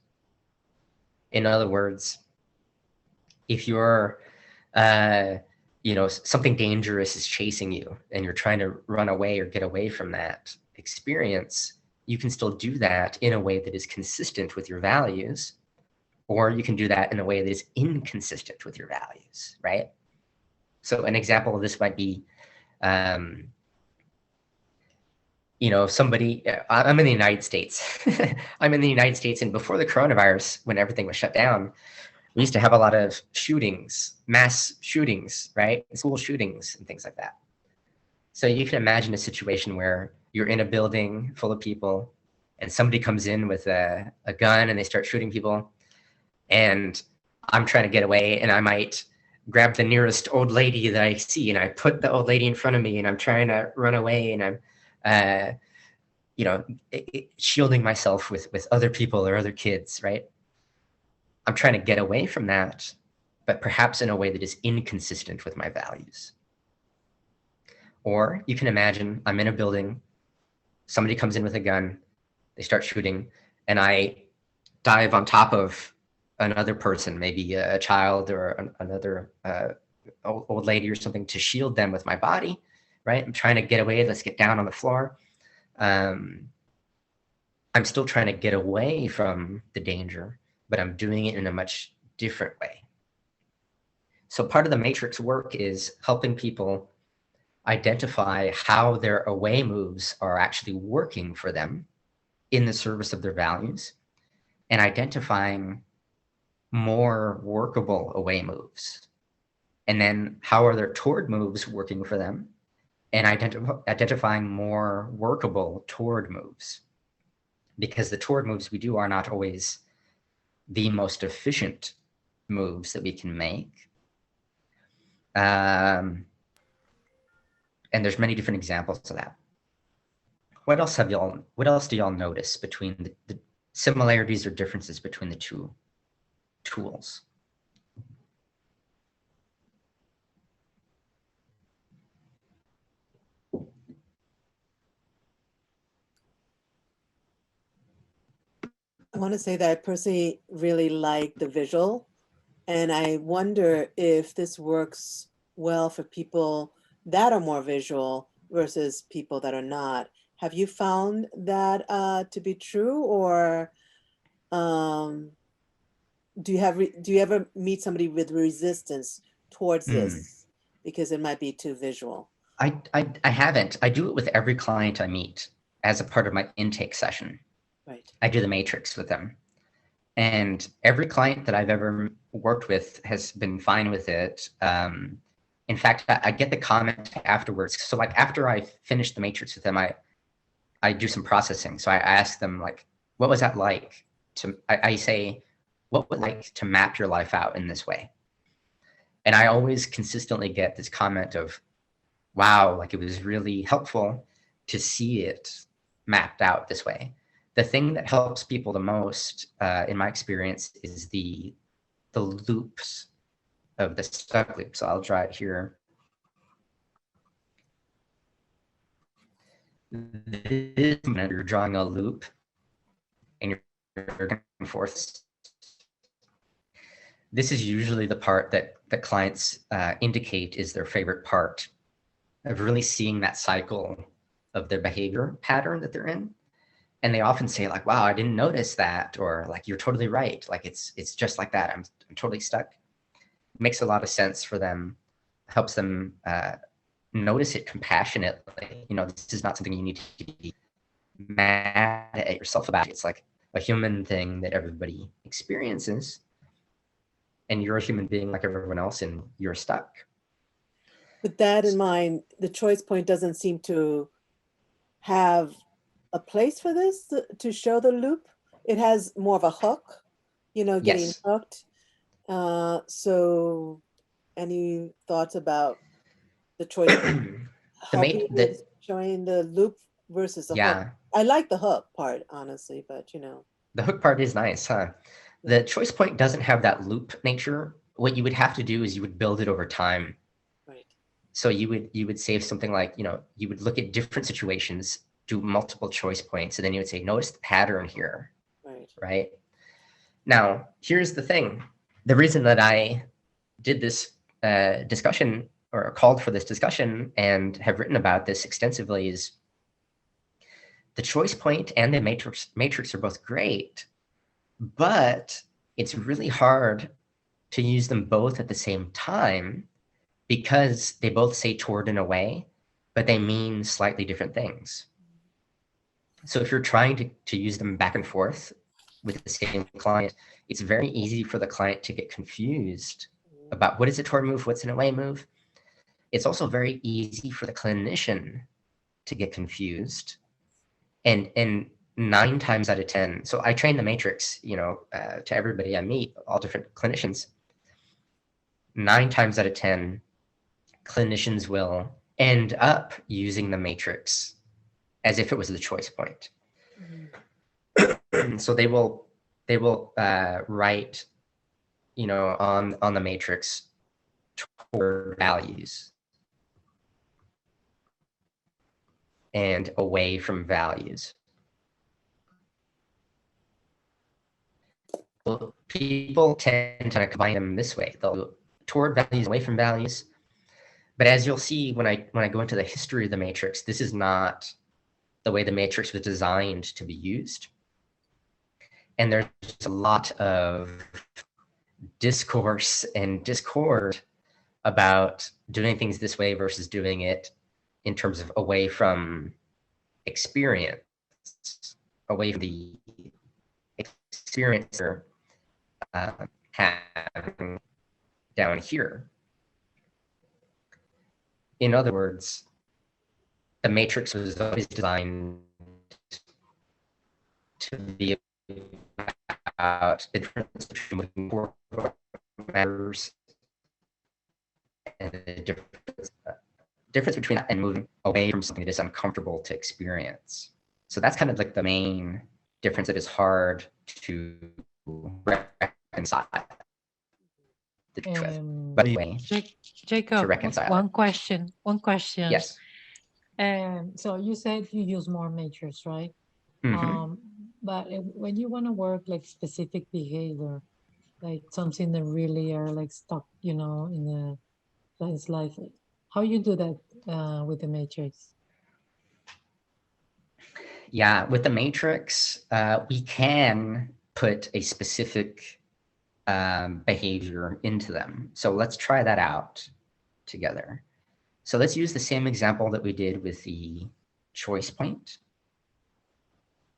In other words, if you're, you know, something dangerous is chasing you and you're trying to run away or get away from that experience, you can still do that in a way that is consistent with your values, or you can do that in a way that is inconsistent with your values, right? So an example of this might be, you know, somebody, I'm in the United States. I'm in the United States, and before the coronavirus, when everything was shut down, we used to have a lot of shootings, mass shootings, right? School shootings and things like that. So you can imagine a situation where you're in a building full of people and somebody comes in with a gun and they start shooting people. And I'm trying to get away, and I might grab the nearest old lady that I see and I put the old lady in front of me and I'm trying to run away, and I'm, you know, shielding myself with other people or other kids, right? I'm trying to get away from that, but perhaps in a way that is inconsistent with my values. Or you can imagine I'm in a building, somebody comes in with a gun, they start shooting, and I dive on top of another person, maybe a child or another old lady or something, to shield them with my body, right? I'm trying to get away, let's get down on the floor. I'm still trying to get away from the danger, but I'm doing it in a much different way. So part of the matrix work is helping people identify how their away moves are actually working for them in the service of their values, and identifying more workable away moves. And then how are their toward moves working for them, and identifying more workable toward moves. Because the toward moves we do are not always the most efficient moves that we can make. And there's many different examples of that. What else do y'all notice between the similarities or differences between the two tools? I want to say that I personally really like the visual, and I wonder if this works well for people that are more visual versus people that are not. Have you found that to be true, or do you ever meet somebody with resistance towards this because it might be too visual? I haven't. I do it with every client I meet as a part of my intake session. Right. I do the matrix with them. And every client that I've ever worked with has been fine with it. In fact, I get the comment afterwards. So like after I finish the matrix with them, I do some processing. So I ask them like, what was that like? I say, what would like to map your life out in this way? And I always consistently get this comment of, wow, like it was really helpful to see it mapped out this way. The thing that helps people the most, in my experience, is the loops of the stuck loop. So I'll draw it here. This, you're drawing a loop and you're going forth. This is usually the part that clients indicate is their favorite part of really seeing that cycle of their behavior pattern that they're in. And they often say like, wow, I didn't notice that, or like, you're totally right. Like it's just like that. I'm totally stuck. It makes a lot of sense for them, helps them notice it compassionately. You know, this is not something you need to be mad at yourself about. It's like a human thing that everybody experiences. And you're a human being like everyone else, and you're stuck. With that in mind, the choice point doesn't seem to have a place for this to show the loop. It has more of a hook, you know, getting Yes. hooked. So any thoughts about the choice point helping with showing the loop versus the hook? I like the hook part, honestly, but you know. The hook part is nice, huh? Yeah. The choice point doesn't have that loop nature. What you would have to do is you would build it over time. Right. So you would say something like, you know, you would look at different situations, do multiple choice points, and then you would say, notice the pattern here. Right? Now, here's the thing. The reason that I did this discussion, or called for this discussion, and have written about this extensively, is the choice point and the matrix are both great, but it's really hard to use them both at the same time because they both say toward and away, but they mean slightly different things. So if you're trying to use them back and forth with the same client, it's very easy for the client to get confused about what is a toward move, what's an away move. It's also very easy for the clinician to get confused. And 9 times out of 10, so I train the matrix, you know, to everybody I meet, all different clinicians. 9 times out of 10, clinicians will end up using the matrix as if it was the choice point. Mm-hmm. So they will write, you know, on the matrix toward values and away from values. Well, people tend to combine them this way. They'll go toward values, away from values. But as you'll see when I go into the history of the matrix, this is not the way the matrix was designed to be used. And there's a lot of discourse and discord about doing things this way versus doing it in terms of away from experience, away from the experiencer having down here. In other words, the matrix was always designed to be about the difference between moving forward matters and the difference between that and moving away from something that is uncomfortable to experience. So that's kind of like the main difference that is hard to reconcile. But anyway, Jacob, to reconcile one question. Yes. So you said you use more matrix, right? Mm-hmm. But when you want to work like specific behavior, like something that really are like stuck, you know, in the client's life, how you do that with the matrix? Yeah, with the matrix, we can put a specific behavior into them. So let's try that out together. So let's use the same example that we did with the choice point.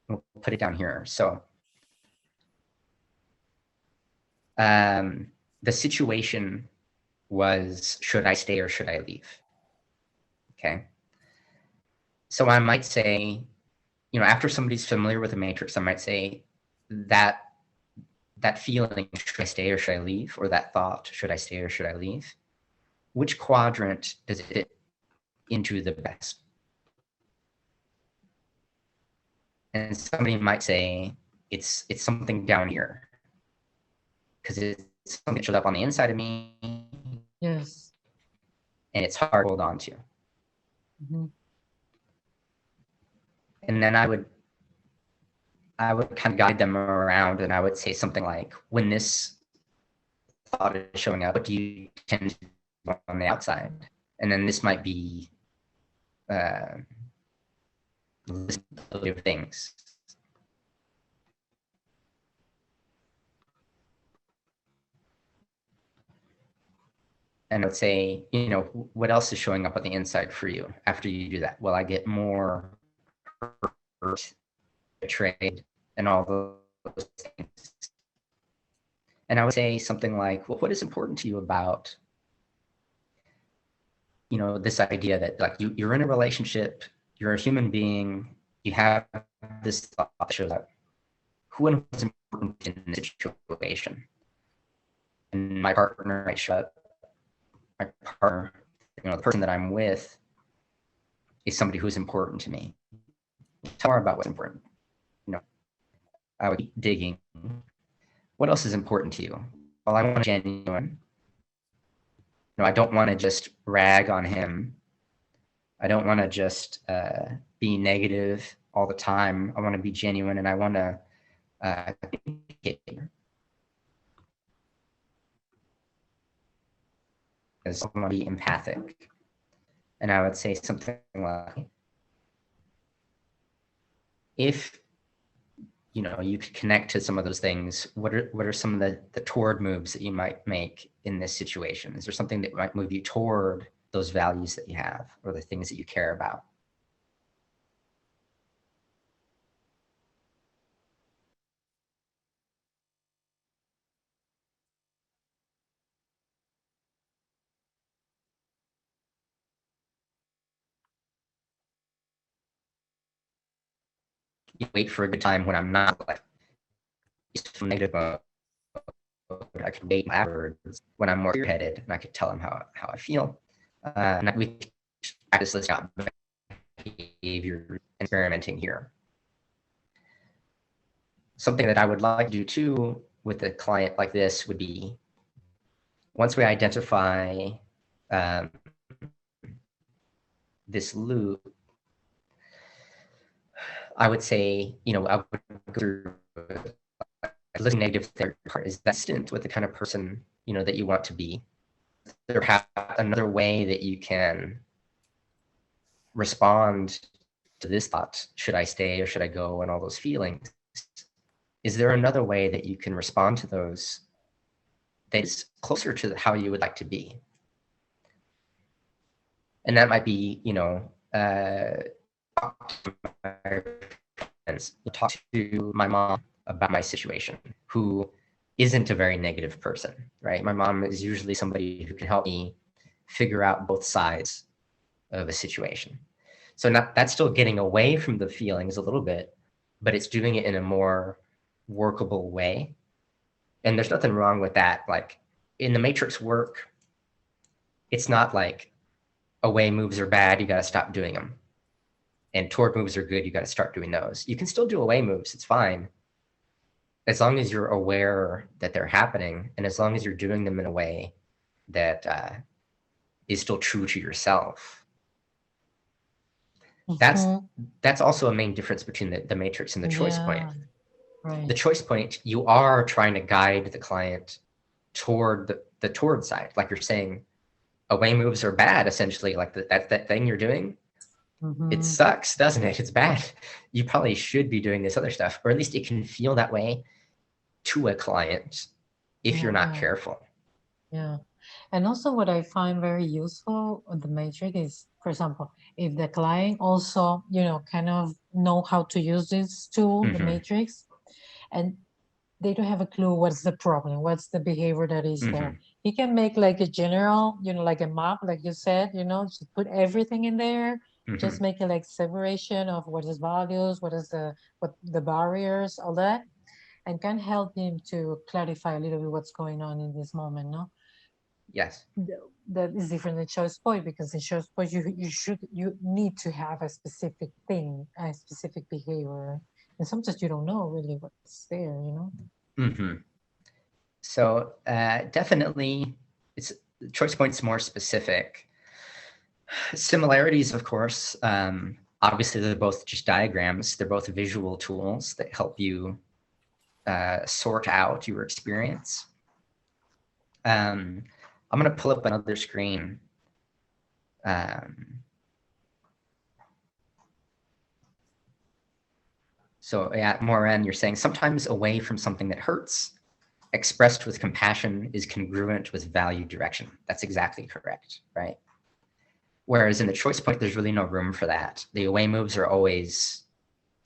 We'll put it down here. So the situation was, should I stay or should I leave? Okay. So I might say, you know, after somebody's familiar with the matrix, I might say that feeling, should I stay or should I leave? Or that thought, should I stay or should I leave? Which quadrant does it fit into the best? And somebody might say it's something down here because it's something that shows up on the inside of me. Yes. And it's hard to hold on to. Mm-hmm. And then I would kind of guide them around, and I would say something like, when this thought is showing up, what do you tend to do on the outside? And then this might be of things. And I would say, what else is showing up on the inside for you after you do that? Well, I get more hurt, betrayed, and all those things. And I would say something like, well, what is important to you about, this idea that like you're in a relationship, you're a human being, you have this thought that shows up. Who and what's important in this situation? And my partner might show up. My partner, the person that I'm with is somebody who's important to me. Tell more about what's important. I would keep digging. What else is important to you? Well, I want genuine. I don't want to just rag on him. I don't want to just be negative all the time. I want to be genuine, and I want to get because I want to be empathic. And I would say something like, if you could connect to some of those things, what are some of the toward moves that you might make in this situation? Is there something that might move you toward those values that you have or the things that you care about? You wait for a good time when I'm not like negative mode. I could wait afterwards when I'm more clear-headed, and I could tell them how I feel. And we practice this behavior experimenting here. Something that I would like to do too with a client like this would be, once we identify this loop, I would say, I would go through looking negative third part. Is that consistent with the kind of person, that you want to be? There have another way that you can respond to this thought, should I stay or should I go, and all those feelings. Is there another way that you can respond to those that is closer to how you would like to be? And that might be, talk to my mom about my situation, who isn't a very negative person, right? My mom is usually somebody who can help me figure out both sides of a situation. So that's still getting away from the feelings a little bit, but it's doing it in a more workable way. And there's nothing wrong with that. Like in the matrix work, it's not like away moves are bad, you got to stop doing them. And toward moves are good, you got to start doing those. You can still do away moves, it's fine. As long as you're aware that they're happening, and as long as you're doing them in a way that is still true to yourself. That's also a main difference between the matrix and the choice point. Right. The choice point, you are trying to guide the client toward the toward side. Like you're saying, away moves are bad, essentially. Like that thing you're doing, it sucks, doesn't it? It's bad. You probably should be doing this other stuff, or at least it can feel that way to a client if you're not careful. Yeah. And also what I find very useful on the matrix is, for example, if the client also, kind of know how to use this tool, the matrix, and they don't have a clue what's the problem, what's the behavior that is there. He can make like a general, like a map, like you said, just put everything in there, just make a like separation of what is values, what the barriers, all that, and can help him to clarify a little bit what's going on in this moment, no? Yes. That is different than choice point, because in choice point you need to have a specific thing, a specific behavior. And sometimes you don't know really what's there, you know? Mm-hmm. So definitely, choice point's more specific. Similarities, of course, obviously they're both just diagrams. They're both visual tools that help you sort out your experience. I'm going to pull up another screen. So yeah, Maureen, you're saying sometimes away from something that hurts, expressed with compassion is congruent with value direction. That's exactly correct, right? Whereas in the choice point, there's really no room for that. The away moves are always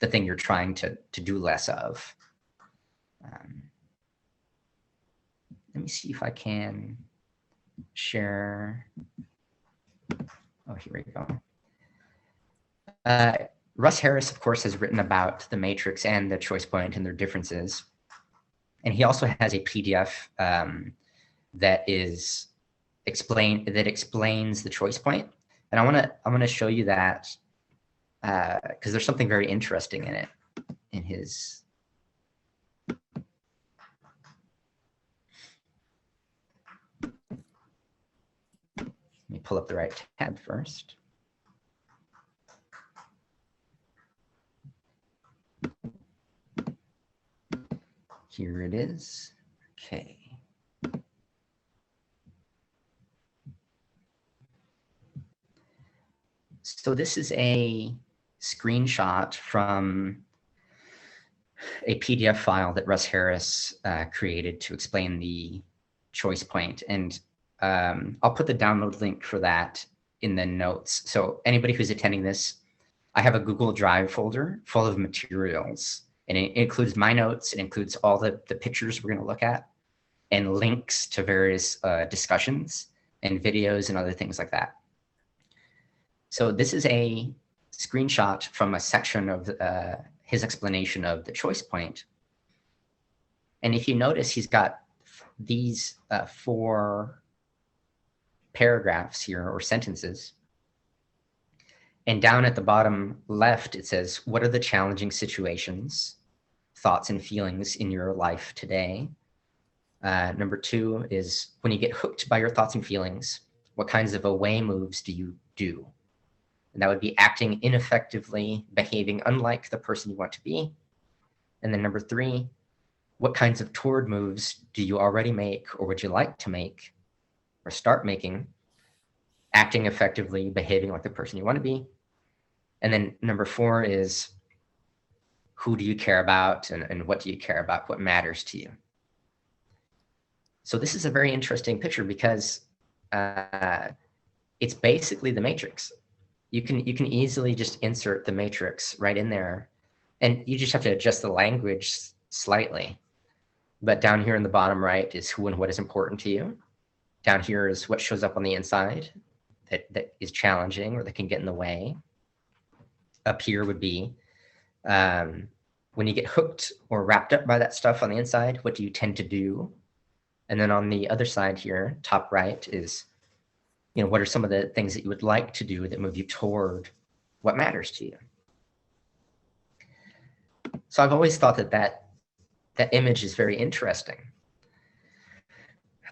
the thing you're trying to do less of. Let me see if I can share. Oh, here we go. Russ Harris, of course, has written about the matrix and the choice point and their differences. And he also has a PDF that explains the choice point. And I want to show you that because there's something very interesting in it, in his. Let me pull up the right tab first. Here it is. Okay. So this is a screenshot from a PDF file that Russ Harris created to explain the choice point. And I'll put the download link for that in the notes. So anybody who's attending this, I have a Google Drive folder full of materials. And it includes my notes. It includes all the pictures we're going to look at and links to various discussions and videos and other things like that. So this is a screenshot from a section of his explanation of the choice point. And if you notice, he's got these 4 paragraphs here or sentences. And down at the bottom left, it says, what are the challenging situations, thoughts and feelings in your life today? Number 2 is when you get hooked by your thoughts and feelings, what kinds of away moves do you do? And that would be acting ineffectively, behaving unlike the person you want to be. And then number 3, what kinds of toward moves do you already make or would you like to make or start making, acting effectively, behaving like the person you want to be? And then number 4 is who do you care about and what do you care about, what matters to you? So this is a very interesting picture because it's basically the matrix. You can easily just insert the matrix right in there, and you just have to adjust the language slightly. But down here in the bottom right is who and what is important to you. Down here is what shows up on the inside that is challenging or that can get in the way. Up here would be when you get hooked or wrapped up by that stuff on the inside, what do you tend to do? And then on the other side here, top right is, what are some of the things that you would like to do that move you toward what matters to you? So I've always thought that image is very interesting,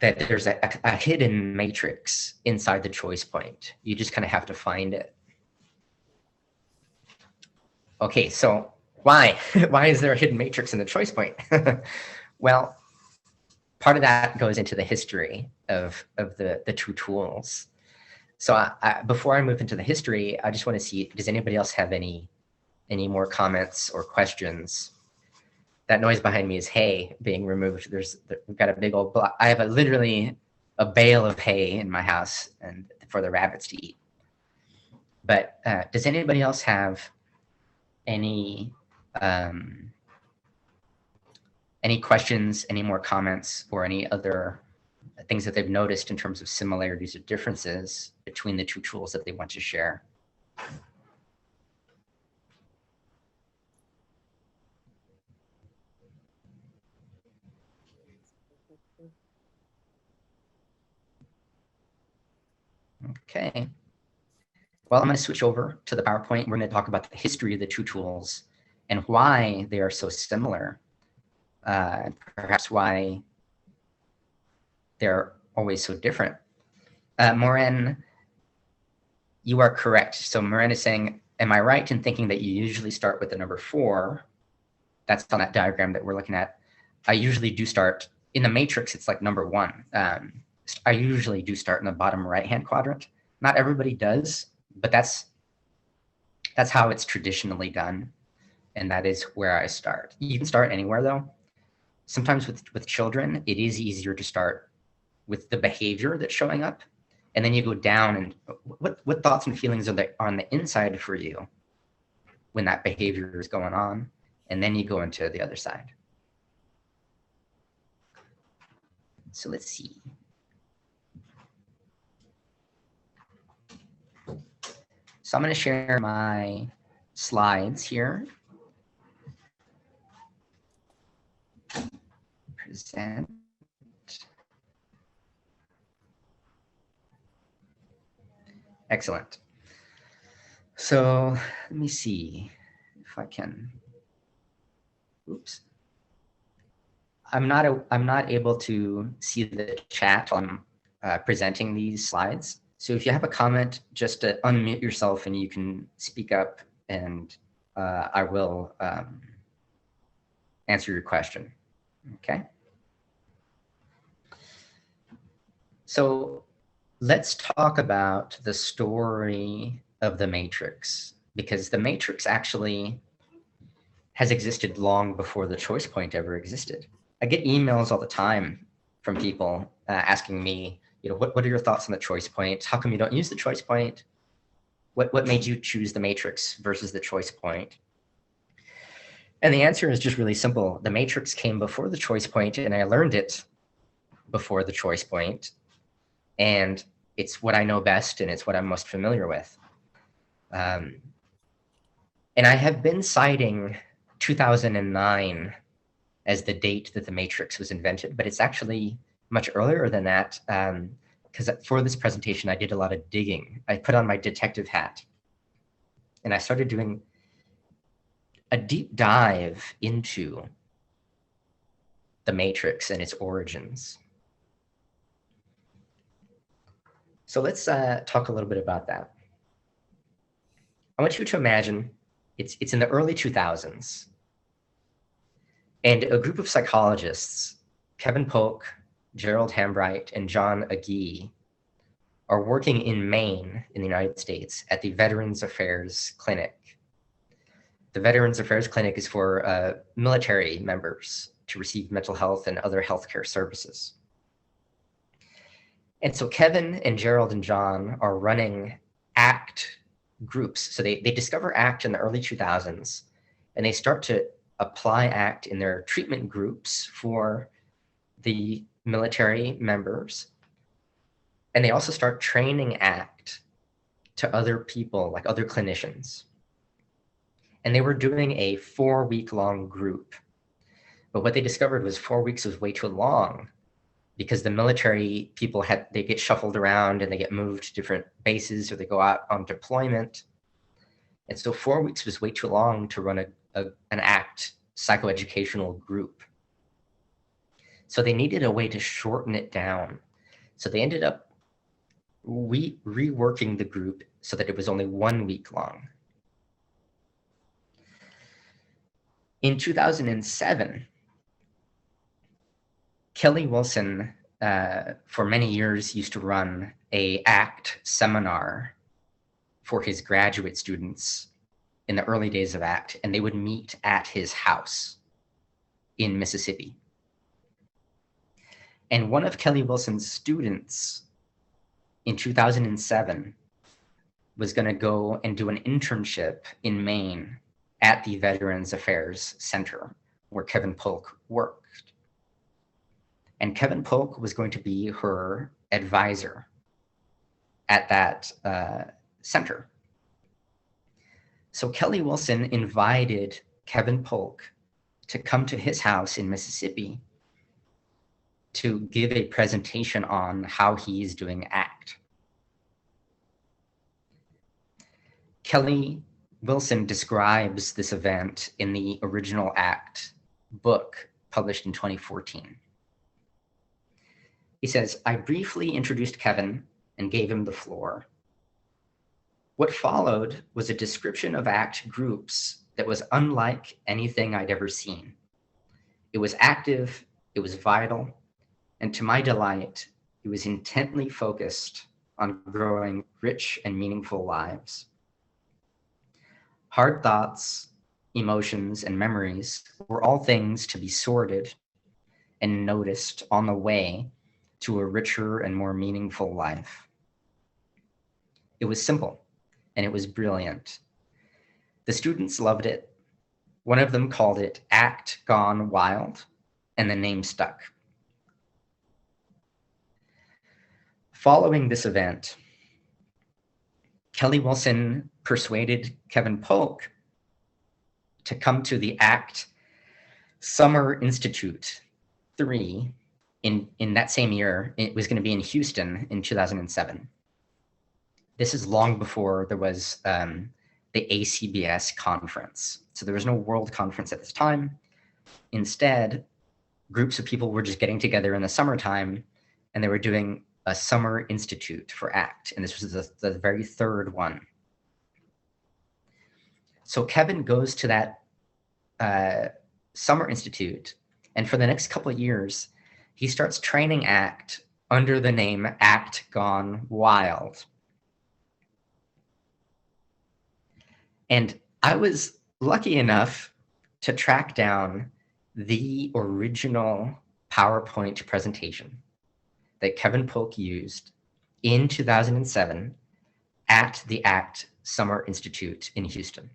that there's a hidden matrix inside the choice point. You just kind of have to find it. Okay, so why? Why is there a hidden matrix in the choice point? Well, part of that goes into the history of the 2 tools. So before I move into the history, I just want to see, does anybody else have any more comments or questions? That noise behind me is hay being removed. We've got a big old block. I have literally a bale of hay in my house and for the rabbits to eat. But does anybody else have any questions, any more comments, or any other things that they've noticed in terms of similarities or differences between the 2 tools that they want to share? Okay. Well, I'm going to switch over to the PowerPoint. We're going to talk about the history of the 2 tools and why they are so similar, perhaps why they're always so different. Moren, you are correct. So Moren is saying, am I right in thinking that you usually start with the number 4? That's on that diagram that we're looking at. I usually do start, in the matrix, it's like number 1. I usually do start in the bottom right-hand quadrant. Not everybody does, but that's how it's traditionally done. And that is where I start. You can start anywhere though. Sometimes with children, it is easier to start with the behavior that's showing up. And then you go down and what thoughts and feelings are on the inside for you when that behavior is going on. And then you go into the other side. So let's see. So I'm going to share my slides here. Present. Excellent. So let me see if I can. Oops. I'm not able to see the chat while I'm presenting these slides. So if you have a comment, just unmute yourself and you can speak up, and I will answer your question. Okay. So let's talk about the story of the Matrix, because the Matrix actually has existed long before the choice point ever existed. I get emails all the time from people asking me, what are your thoughts on the choice point? How come you don't use the choice point? What made you choose the matrix versus the choice point? And the answer is just really simple. The matrix came before the choice point, and I learned it before the choice point. And it's what I know best, and it's what I'm most familiar with. And I have been citing 2009 as the date that the matrix was invented, but it's actually much earlier than that, because for this presentation, I did a lot of digging. I put on my detective hat, and I started doing a deep dive into the matrix and its origins. So let's talk a little bit about that. I want you to imagine it's in the early 2000s, and a group of psychologists, Kevin Polk, Gerald Hambright, and John Agee, are working in Maine in the United States at the Veterans Affairs Clinic. The Veterans Affairs Clinic is for military members to receive mental health and other healthcare services. And so Kevin and Gerald and John are running ACT groups. So they discover ACT in the early 2000s, and they start to apply ACT in their treatment groups for the military members. And they also start training ACT to other people, like other clinicians. And they were doing a 4-week-long group. But what they discovered was 4 weeks was way too long, because the military people they get shuffled around and they get moved to different bases, or they go out on deployment. And so 4 weeks was way too long to run an ACT psychoeducational group. So they needed a way to shorten it down. So they ended up reworking the group so that it was only 1 week long. In 2007, Kelly Wilson, for many years, used to run a ACT seminar for his graduate students in the early days of ACT, and they would meet at his house in Mississippi. And one of Kelly Wilson's students in 2007 was going to go and do an internship in Maine at the Veterans Affairs Center where Kevin Polk worked. And Kevin Polk was going to be her advisor at that center. So Kelly Wilson invited Kevin Polk to come to his house in Mississippi to give a presentation on how he's doing ACT. Kelly Wilson describes this event in the original ACT book published in 2014. He says, "I briefly introduced Kevin and gave him the floor. What followed was a description of ACT groups that was unlike anything I'd ever seen. It was active, it was vital, and to my delight, it was intently focused on growing rich and meaningful lives. Hard thoughts, emotions, and memories were all things to be sorted and noticed on the way to a richer and more meaningful life. It was simple, and it was brilliant. The students loved it. One of them called it ACT Gone Wild, and the name stuck." Following this event, Kelly Wilson persuaded Kevin Polk to come to the ACT Summer Institute 3 in that same year. It was going to be in Houston in 2007. This is long before there was the ACBS conference. So there was no world conference at this time. Instead, groups of people were just getting together in the summertime, and they were doing a summer institute for ACT. And this was the very third one. So Kevin goes to that summer institute, and for the next couple of years, he starts training ACT under the name ACT Gone Wild. And I was lucky enough to track down the original PowerPoint presentation that Kevin Polk used in 2007 at the ACT Summer Institute in Houston.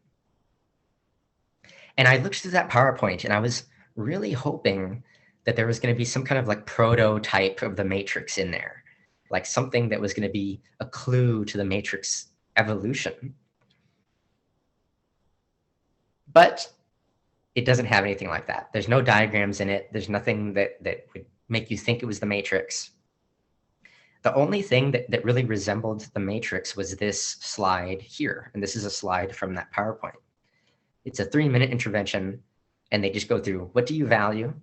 And I looked through that PowerPoint, and I was really hoping that there was going to be some kind of like prototype of the matrix in there, like something that was going to be a clue to the matrix evolution. But it doesn't have anything like that. There's no diagrams in it. There's nothing that would make you think it was the matrix. The only thing that really resembled the matrix was this slide here. And this is a slide from that PowerPoint. It's a 3-minute intervention, and they just go through, what do you value?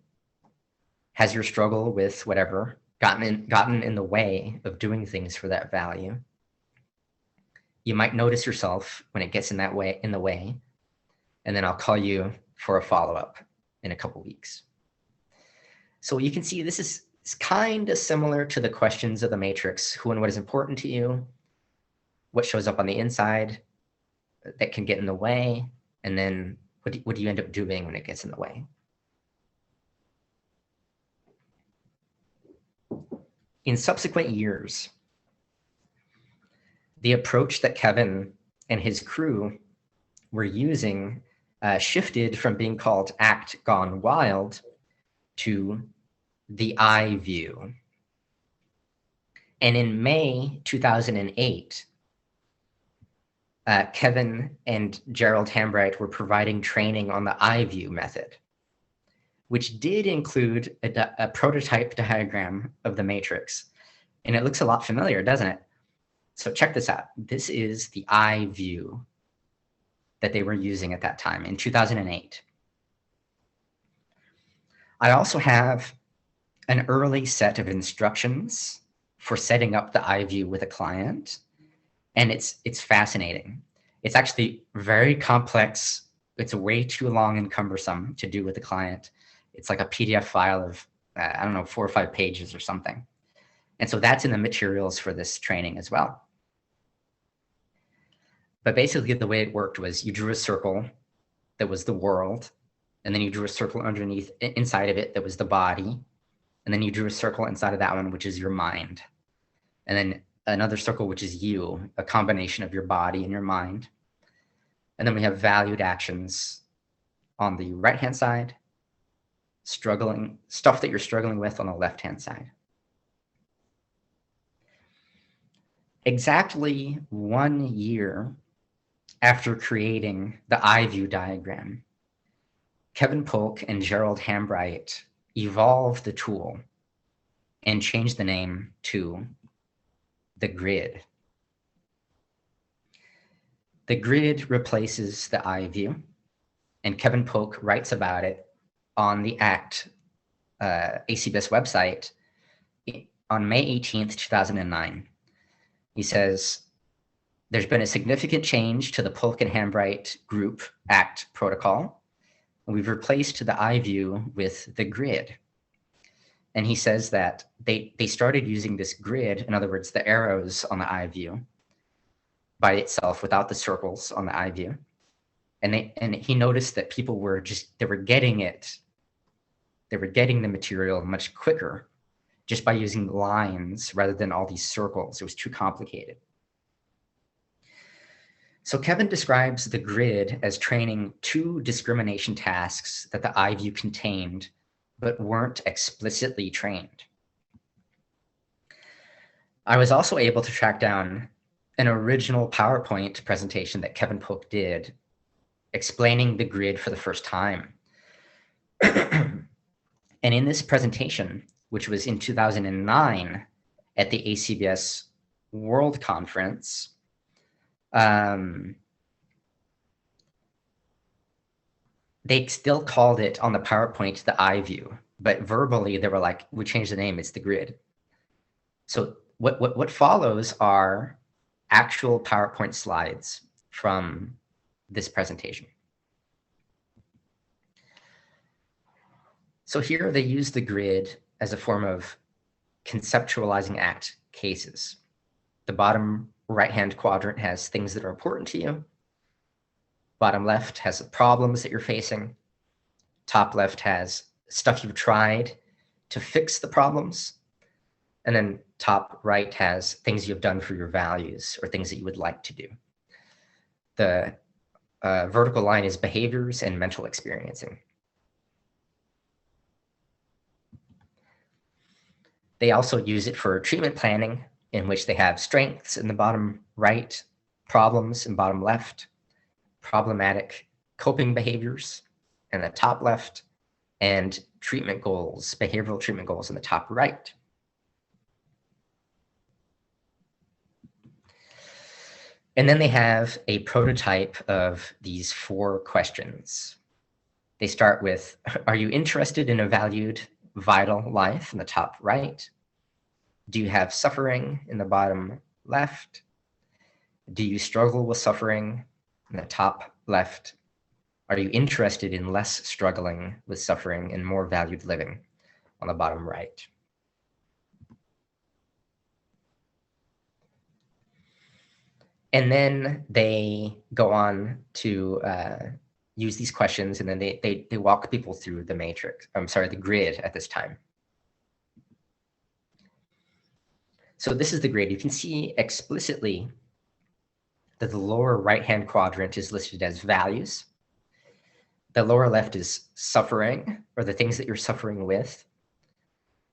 Has your struggle with whatever gotten in the way of doing things for that value? You might notice yourself when it gets in the way, and then I'll call you for a follow-up in a couple weeks. So you can see this is kind of similar to the questions of the matrix: who and what is important to you, what shows up on the inside that can get in the way, and then what do you end up doing when it gets in the way? In subsequent years, the approach that Kevin and his crew were using shifted from being called ACT Gone Wild to the I view. And in May 2008, Kevin and Gerald Hambright were providing training on the I view method, which did include a prototype diagram of the matrix. And it looks a lot familiar, doesn't it? So check this out. This is the I view that they were using at that time in 2008. I also have an early set of instructions for setting up the I view with a client, and it's fascinating. It's actually very complex. It's way too long and cumbersome to do with a client. It's like a PDF file of, I don't know, 4 or 5 pages or something. And so that's in the materials for this training as well. But basically the way it worked was you drew a circle that was the world, and then you drew a circle underneath, inside of it, that was the body. And then you drew a circle inside of that one, which is your mind. And then another circle, which is you, a combination of your body and your mind. And then we have valued actions on the right-hand side, stuff that you're struggling with on the left-hand side. Exactly 1 year after creating the I view diagram, Kevin Polk and Gerald Hambright evolved the tool and changed the name to the grid. The grid replaces the eye view, and Kevin Polk writes about it on the ACT ACBS website on May 18th, 2009. He says, there's been a significant change to the Polk and Hambright group ACT protocol. We've replaced the eye view with the grid. And he says that they started using this grid, in other words, the arrows on the eye view by itself without the circles on the eye view. And he noticed that people were they were getting the material much quicker just by using lines rather than all these circles. It was too complicated. So Kevin describes the grid as training 2 discrimination tasks that the eye view contained, but weren't explicitly trained. I was also able to track down an original PowerPoint presentation that Kevin Polk did explaining the grid for the first time. And in this presentation, which was in 2009 at the ACBS World Conference, they still called it on the PowerPoint the eye view, but verbally they were like, we changed the name, it's the grid. So what follows are actual PowerPoint slides from this presentation. So here they use the grid as a form of conceptualizing ACT cases. The bottom right-hand quadrant has things that are important to you. Bottom left has the problems that you're facing. Top left has stuff you've tried to fix the problems. And then top right has things you've done for your values or things that you would like to do. The vertical line is behaviors and mental experiencing. They also use it for treatment planning, in which they have strengths in the bottom right, problems in bottom left, problematic coping behaviors in the top left, and treatment goals, behavioral treatment goals in the top right. And then they have a prototype of these 4 questions. They start with, are you interested in a valued, vital life in the top right? Do you have suffering in the bottom left? Do you struggle with suffering in the top left? Are you interested in less struggling with suffering and more valued living on the bottom right? And then they go on to use these questions, and then they walk people through the matrix. I'm sorry, the grid at this time. So this is the grid. You can see explicitly that the lower right-hand quadrant is listed as values. The lower left is suffering, or the things that you're suffering with.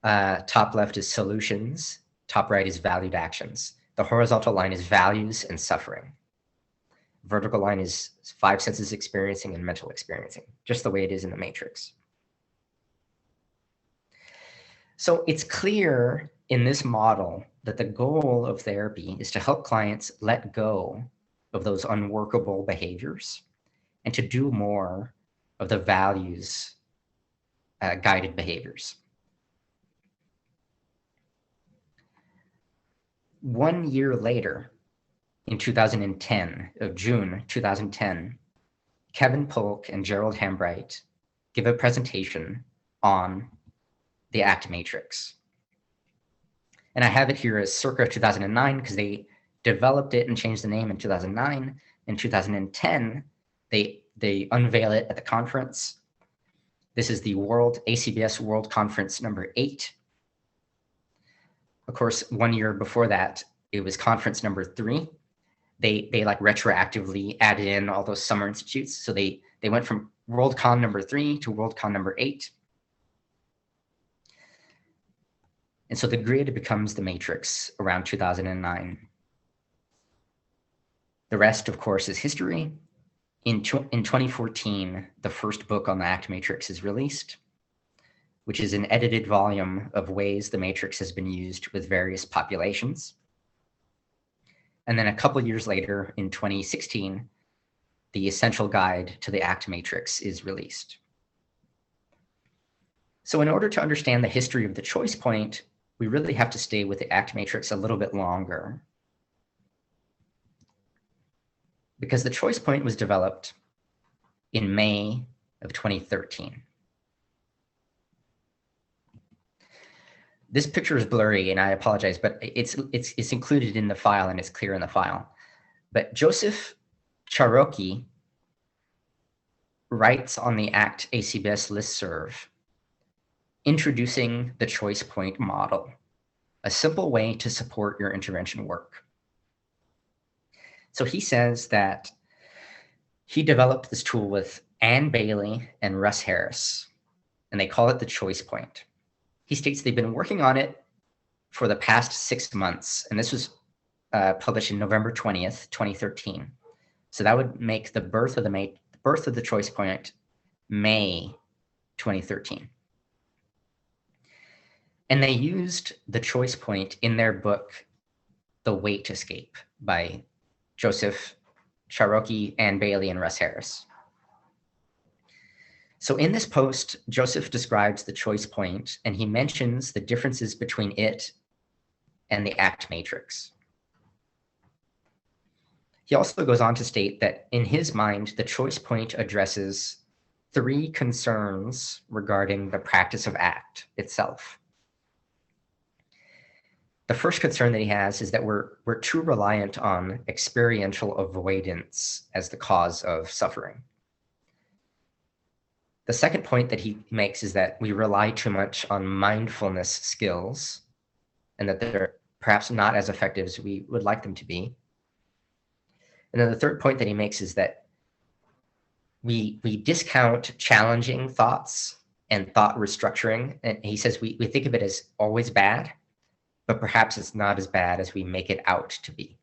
Top left is solutions. Top right is valued actions. The horizontal line is values and suffering. Vertical line is 5 senses experiencing and mental experiencing, just the way it is in the matrix. So it's clear in this model that the goal of therapy is to help clients let go of those unworkable behaviors and to do more of the values guided behaviors. 1 year later, in 2010, of June 2010, Kevin Polk and Gerald Hambright give a presentation on the ACT matrix. And I have it here as circa 2009 because they developed it and changed the name in 2009. In 2010, they unveil it at the conference. This is the ACBS World Conference number 8. Of course, 1 year before that, it was conference number 3. They like retroactively added in all those summer institutes. So they went from WorldCon number 3 to WorldCon number 8. And so the grid becomes the matrix around 2009. The rest, of course, is history. In 2014, the first book on the ACT matrix is released, which is an edited volume of ways the matrix has been used with various populations. And then a couple years later, in 2016, the Essential Guide to the ACT Matrix is released. So in order to understand the history of the choice point, we really have to stay with the ACT matrix a little bit longer, because the choice point was developed in May of 2013. This picture is blurry, and I apologize, but it's included in the file and it's clear in the file. But Joseph Cherokee writes on the ACT ACBS listserv, introducing the choice point model, a simple way to support your intervention work. So he says that he developed this tool with Ann Bailey and Russ Harris, and they call it the choice point. He states they've been working on it for the past 6 months, and this was published in November 20th, 2013. So that would make the birth of the choice point May 2013. And they used the choice point in their book, The Weight Escape, by Joseph Cherokee, Ann Bailey, and Russ Harris. So in this post, Joseph describes the choice point, and he mentions the differences between it and the ACT matrix. He also goes on to state that in his mind, the choice point addresses 3 concerns regarding the practice of ACT itself. The first concern that he has is that we're too reliant on experiential avoidance as the cause of suffering. The second point that he makes is that we rely too much on mindfulness skills and that they're perhaps not as effective as we would like them to be. And then the third point that he makes is that we discount challenging thoughts and thought restructuring. And he says we think of it as always bad, but perhaps it's not as bad as we make it out to be.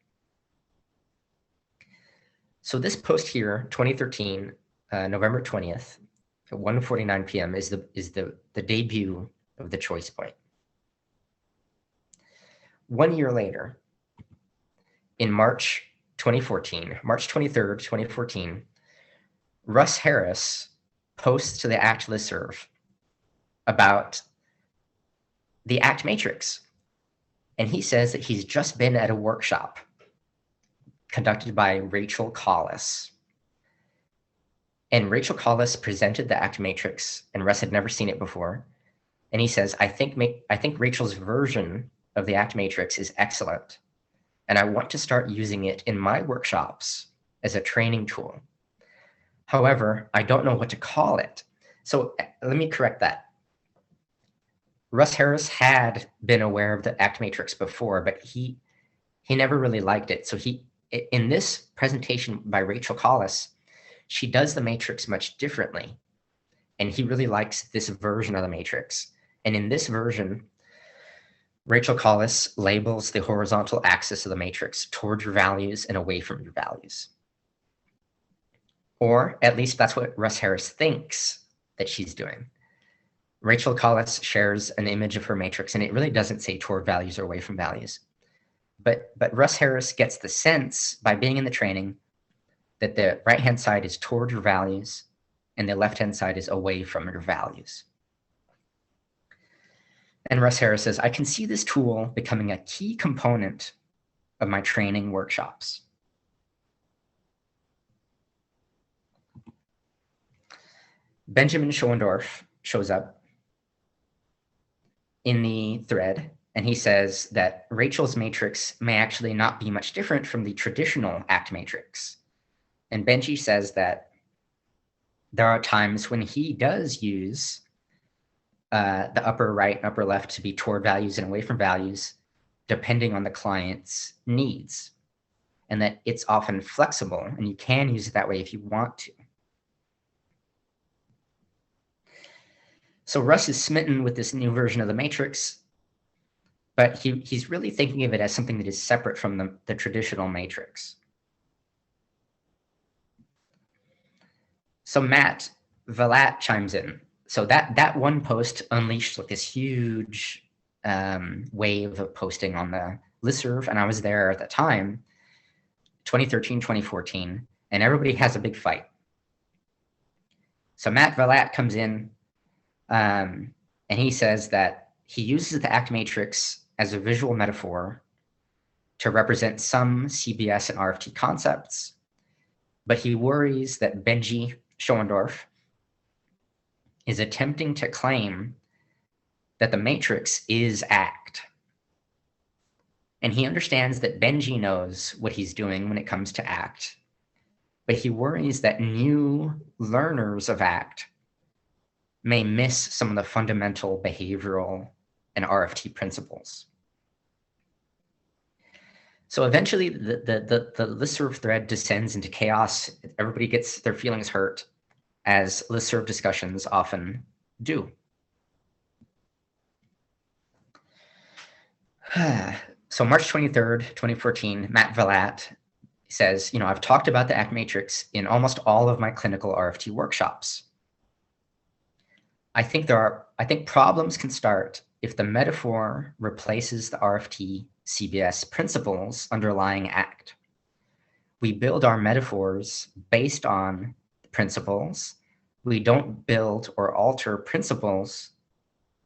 So this post here, 2013, November 20th, at 1:49 p.m. is the debut of the choice point. 1 year later, in March 2014, March 23rd, 2014, Russ Harris posts to the ACT listserv about the ACT matrix. And he says that he's just been at a workshop conducted by Rachel Collis. And Rachel Collis presented the ACT matrix, and Russ had never seen it before. And he says, I think Rachel's version of the ACT matrix is excellent, and I want to start using it in my workshops as a training tool. However, I don't know what to call it. So let me correct that. Russ Harris had been aware of the ACT matrix before, but he never really liked it. So in this presentation by Rachel Collis, she does the matrix much differently. And he really likes this version of the matrix. And in this version, Rachel Collis labels the horizontal axis of the matrix towards your values and away from your values. Or at least that's what Russ Harris thinks that she's doing. Rachel Collis shares an image of her matrix, and it really doesn't say toward values or away from values. But Russ Harris gets the sense by being in the training that the right-hand side is toward your values and the left-hand side is away from your values. And Russ Harris says, I can see this tool becoming a key component of my training workshops. Benjamin Schoendorf shows up in the thread, and he says that Rachel's matrix may actually not be much different from the traditional ACT matrix. And Benji says that there are times when he does use the upper right and upper left to be toward values and away from values, depending on the client's needs, and that it's often flexible, and you can use it that way if you want to. So Russ is smitten with this new version of the matrix, but he's really thinking of it as something that is separate from the traditional matrix. So Matt Valat chimes in. So that one post unleashed like this huge wave of posting on the listserv, and I was there at the time. 2013, 2014, and everybody has a big fight. So Matt Vallat comes in and he says that he uses the act matrix as a visual metaphor to represent some CBS and RFT concepts, but he worries that Benji Schoendorf is attempting to claim that the matrix is ACT. And he understands that Benji knows what he's doing when it comes to ACT, but he worries that new learners of ACT may miss some of the fundamental behavioral and RFT principles. So eventually the listserv thread descends into chaos. Everybody gets their feelings hurt, as listserv discussions often do. So March 23rd, 2014, Matt Vallat says, I've talked about the ACT matrix in almost all of my clinical RFT workshops. I think problems can start if the metaphor replaces the RFT CBS principles underlying ACT. We build our metaphors based on principles. We don't build or alter principles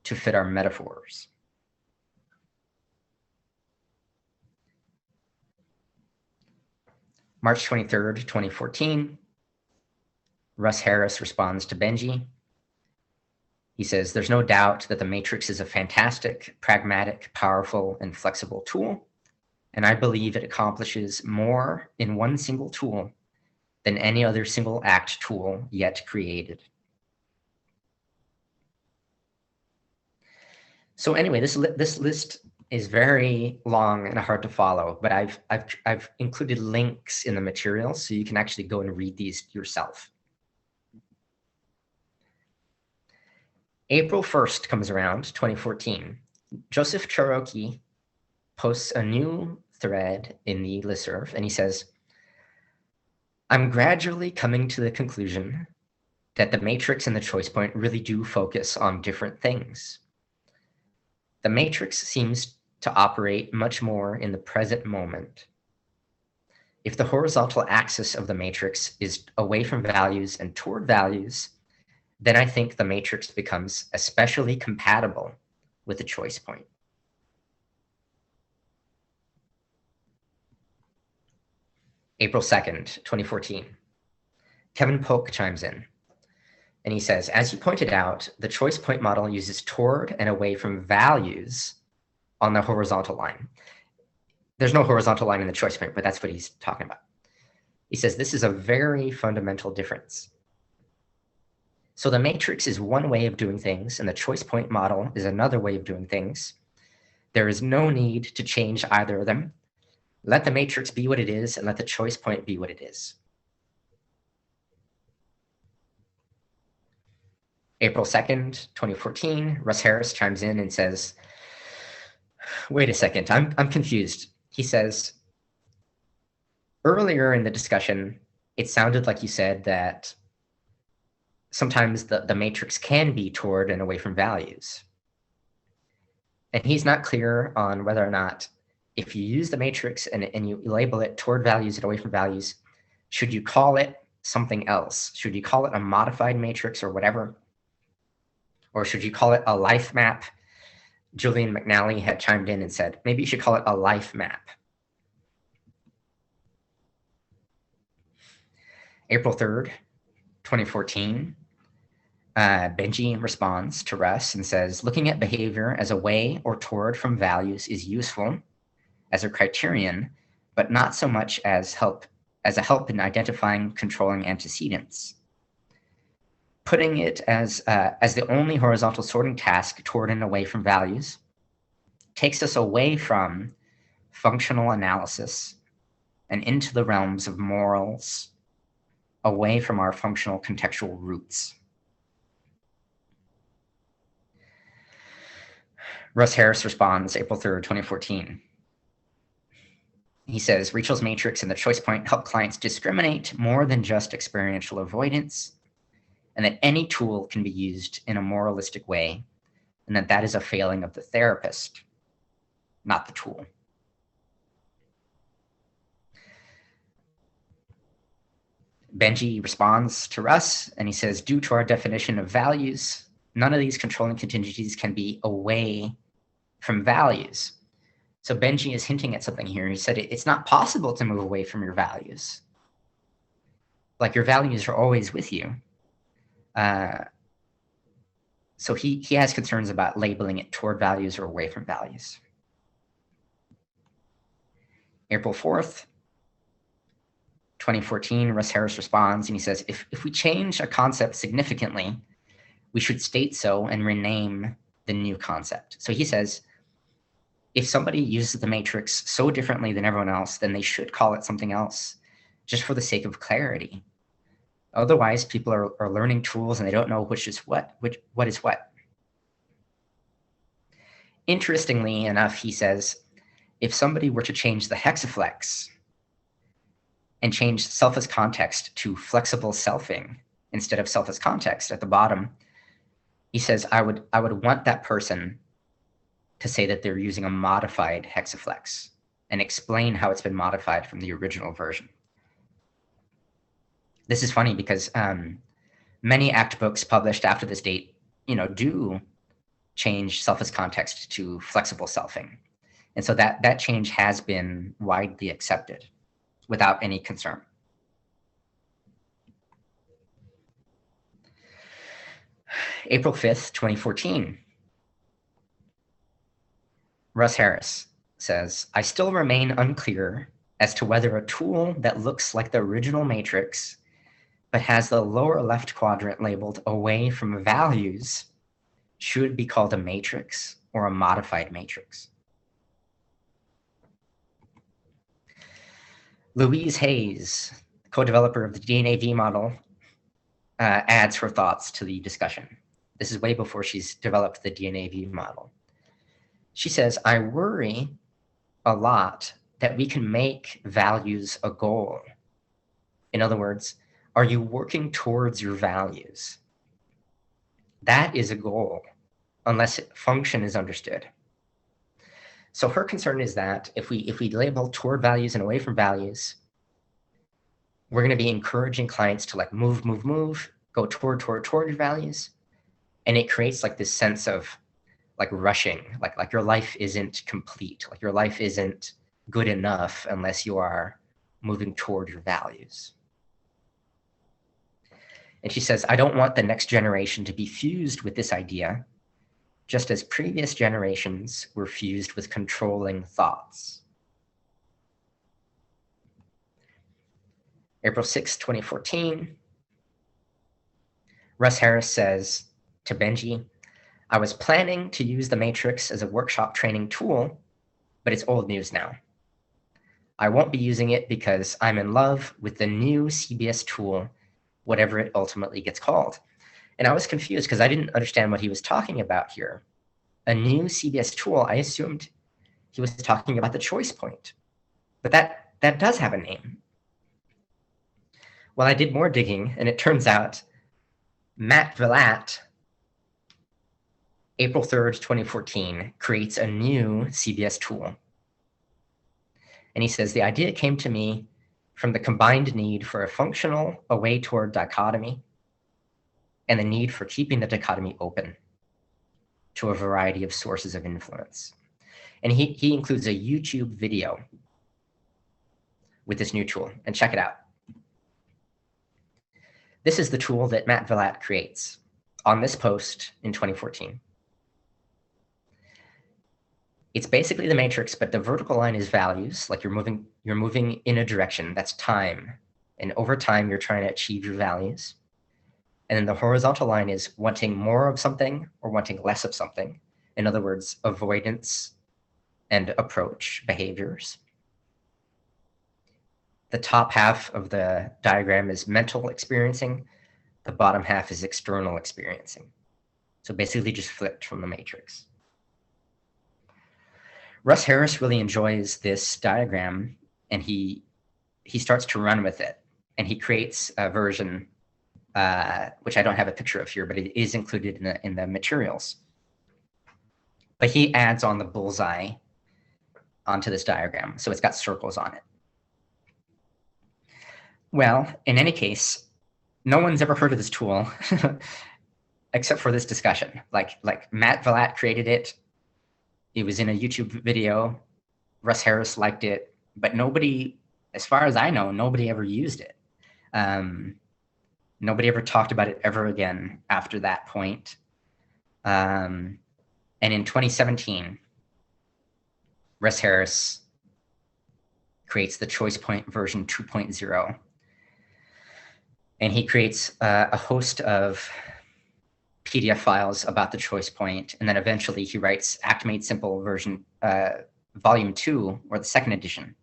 to fit our metaphors. March 23rd, 2014, Russ Harris responds to Benji. He says, there's no doubt that the matrix is a fantastic, pragmatic, powerful, and flexible tool, and I believe it accomplishes more in one single tool than any other single ACT tool yet created. So anyway, this list is very long and hard to follow, but I've included links in the material so you can actually go and read these yourself. April 1st comes around, 2014. Joseph Cherokee posts a new thread in the listserv, and he says, I'm gradually coming to the conclusion that the matrix and the choice point really do focus on different things. The matrix seems to operate much more in the present moment. If the horizontal axis of the matrix is away from values and toward values, then I think the matrix becomes especially compatible with the choice point. April 2nd, 2014. Kevin Polk chimes in, and he says, as you pointed out, the choice point model uses toward and away from values on the horizontal line. There's no horizontal line in the choice point, but that's what he's talking about. He says, this is a very fundamental difference. So the matrix is one way of doing things, and the choice point model is another way of doing things. There is no need to change either of them. Let the matrix be what it is, and let the choice point be what it is. April 2nd, 2014, Russ Harris chimes in and says, wait a second, I'm confused. He says, earlier in the discussion, it sounded like you said that sometimes the matrix can be toward and away from values. And he's not clear on whether or not, if you use the matrix and you label it toward values and away from values, should you call it something else? Should you call it a modified matrix or whatever? Or should you call it a life map? Julian McNally had chimed in and said, maybe you should call it a life map. April 3rd, 2014, Benji responds to Russ and says, looking at behavior as away or toward from values is useful as a criterion, but not so much as a help in identifying controlling antecedents. Putting it as the only horizontal sorting task toward and away from values takes us away from functional analysis and into the realms of morals, away from our functional contextual roots. Russ Harris responds, April 3rd, 2014. He says, Rachel's matrix and the choice point help clients discriminate more than just experiential avoidance, and that any tool can be used in a moralistic way, and that is a failing of the therapist, not the tool. Benji responds to Russ and he says, due to our definition of values, none of these controlling contingencies can be away from values. So Benji is hinting at something here. He said it's not possible to move away from your values. Like your values are always with you. So he has concerns about labeling it toward values or away from values. April 4th, 2014, Russ Harris responds and he says, if we change a concept significantly, we should state so and rename the new concept. So he says, if somebody uses the matrix so differently than everyone else, then they should call it something else just for the sake of clarity. Otherwise, people are learning tools and they don't know what is what. Interestingly enough, he says, if somebody were to change the hexaflex and change self as context to flexible selfing instead of self as context at the bottom, he says, I would want that person to say that they're using a modified hexaflex and explain how it's been modified from the original version. This is funny because many ACT books published after this date, do change self as context to flexible selfing. And so that change has been widely accepted without any concern. April 5th, 2014. Russ Harris says, I still remain unclear as to whether a tool that looks like the original matrix but has the lower left quadrant labeled away from values should be called a matrix or a modified matrix. Louise Hayes, co-developer of the DNAV model, adds her thoughts to the discussion. This is way before she's developed the DNAV model. She says, I worry a lot that we can make values a goal. In other words, are you working towards your values? That is a goal, unless function is understood. So her concern is that if we label toward values and away from values, we're going to be encouraging clients to like move, go toward your values. And it creates like this sense of like rushing, like your life isn't complete, like your life isn't good enough unless you are moving toward your values. And she says, I don't want the next generation to be fused with this idea, just as previous generations were fused with controlling thoughts. April 6, 2014, Russ Harris says to Benji, I was planning to use the matrix as a workshop training tool, but it's old news now. I won't be using it because I'm in love with the new CBS tool, whatever it ultimately gets called. And I was confused because I didn't understand what he was talking about here. A new CBS tool, I assumed he was talking about the choice point, but that does have a name. Well, I did more digging and it turns out Matt Villatt, April 3rd, 2014, creates a new CBS tool. And he says, the idea came to me from the combined need for a functional away toward dichotomy and the need for keeping the dichotomy open to a variety of sources of influence. And he includes a YouTube video with this new tool, and check it out. This is the tool that Matt Villatt creates on this post in 2014. It's basically the matrix, but the vertical line is values, like you're moving in a direction, that's time. And over time, you're trying to achieve your values. And then the horizontal line is wanting more of something or wanting less of something. In other words, avoidance and approach behaviors. The top half of the diagram is mental experiencing. The bottom half is external experiencing. So basically just flipped from the matrix. Russ Harris really enjoys this diagram and he starts to run with it. And he creates a version, which I don't have a picture of here, but it is included in the materials. But he adds on the bullseye onto this diagram. So it's got circles on it. Well, in any case, no one's ever heard of this tool except for this discussion. Like Matt Vilat created it. It was in a YouTube video. Russ Harris liked it, but nobody, as far as I know, nobody ever used it. Nobody ever talked about it ever again after that point. And in 2017, Russ Harris creates the choice point version 2.0. And he creates a host of PDF files about the choice point. And then eventually he writes Act Made Simple version volume 2, or the second edition,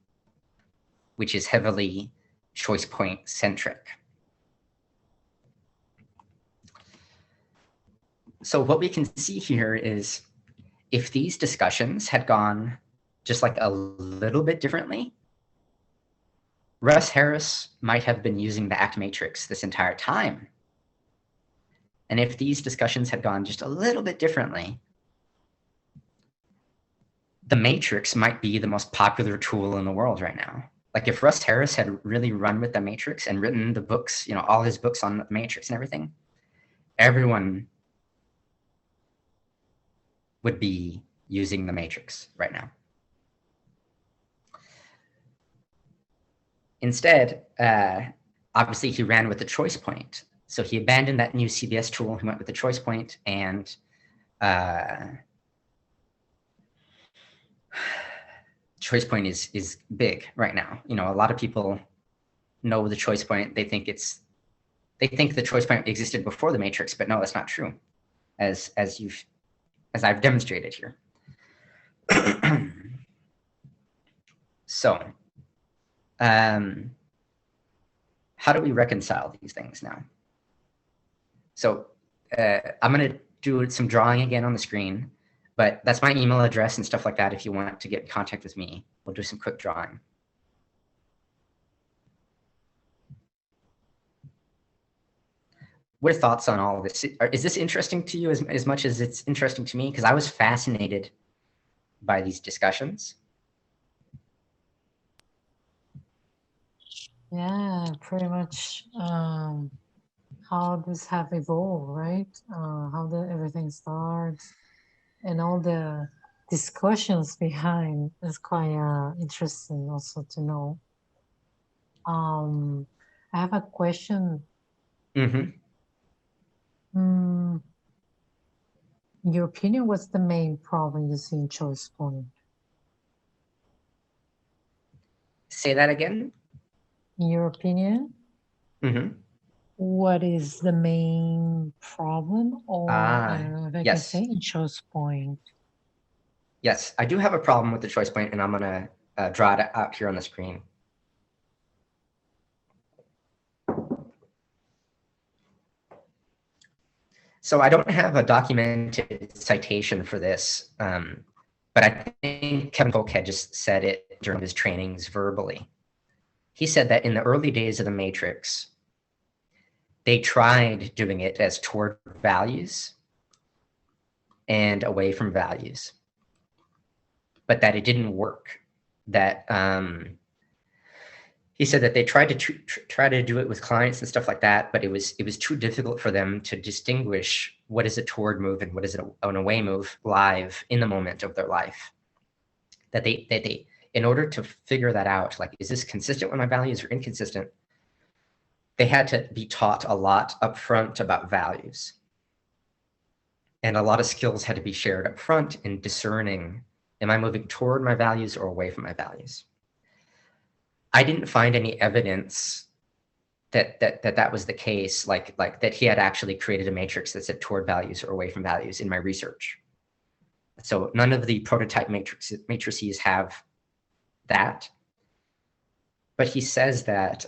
which is heavily choice point centric. So what we can see here is if these discussions had gone just like a little bit differently, Russ Harris might have been using the ACT matrix this entire time. And if these discussions had gone just a little bit differently, the matrix might be the most popular tool in the world right now. Like if Russ Harris had really run with the matrix and written the books, you know, all his books on the matrix and everything, everyone would be using the matrix right now. Instead, obviously he ran with the choice point. So he abandoned that new CBS tool, he went with the choice point, and choice point is big right now. You know, a lot of people know the choice point. They think the choice point existed before the matrix, but no, that's not true, as I've demonstrated here. So, how do we reconcile these things now? So I'm going to do some drawing again on the screen, but that's my email address and stuff like that. If you want to get in contact with me, we'll do some quick drawing. What are thoughts on all of this? Is this interesting to you as much as it's interesting to me? Because I was fascinated by these discussions. Yeah, pretty much how this have evolved, right? How everything starts and all the discussions behind is quite interesting also to know. I have a question. Mm-hmm. In your opinion, what's the main problem you see in choice point? Say that again. In your opinion, what is the main problem, or I don't know if I can say in choice point? Yes, I do have a problem with the choice point, and I'm going to draw it out here on the screen. So I don't have a documented citation for this, but I think Kevin Polk had just said it during his trainings verbally. He said that in the early days of the matrix, they tried doing it as toward values and away from values, but that it didn't work. That he said that they tried to try to do it with clients and stuff like that, but it was too difficult for them to distinguish what is a toward move and what is an away move live in the moment of their life. That they in order to figure that out, like, is this consistent with my values or inconsistent? They had to be taught a lot up front about values. And a lot of skills had to be shared up front in discerning, am I moving toward my values or away from my values? I didn't find any evidence that was the case, like that he had actually created a matrix that said toward values or away from values in my research. So none of the prototype matrices have that. But he says that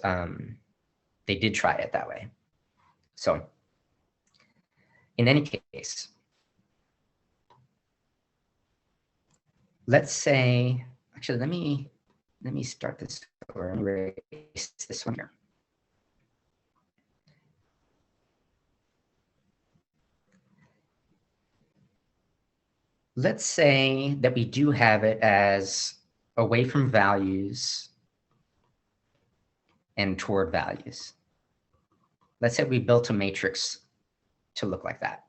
they did try it that way. So in any case, let's say, actually, let me start this over and erase this one here. Let's say that we do have it as away from values and toward values. Let's say we built a matrix to look like that.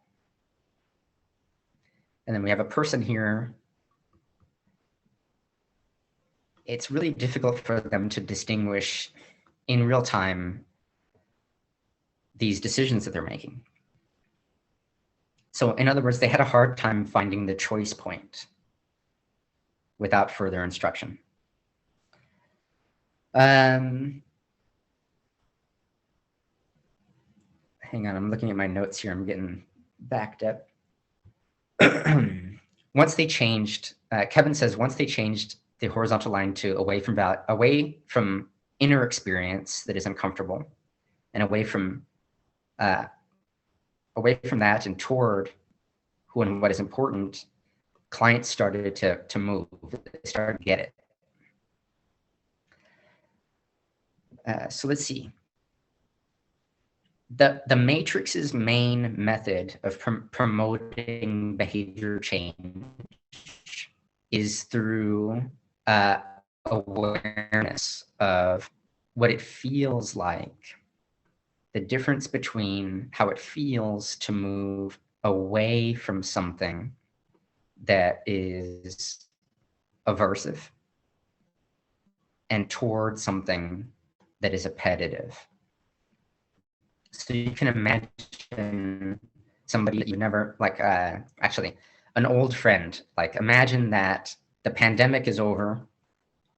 And then we have a person here. It's really difficult for them to distinguish in real time these decisions that they're making. So in other words, they had a hard time finding the choice point without further instruction. Hang on, I'm looking at my notes here. I'm getting backed up. Once they changed, Kevin says, once they changed the horizontal line to away from inner experience that is uncomfortable, and away from that and toward who and what is important, clients started to move. They started to get it. So let's see. The matrix's main method of promoting behavior change is through awareness of what it feels like, the difference between how it feels to move away from something that is aversive and toward something that is appetitive. So you can imagine somebody that you never, like, actually, an old friend. Like, imagine that the pandemic is over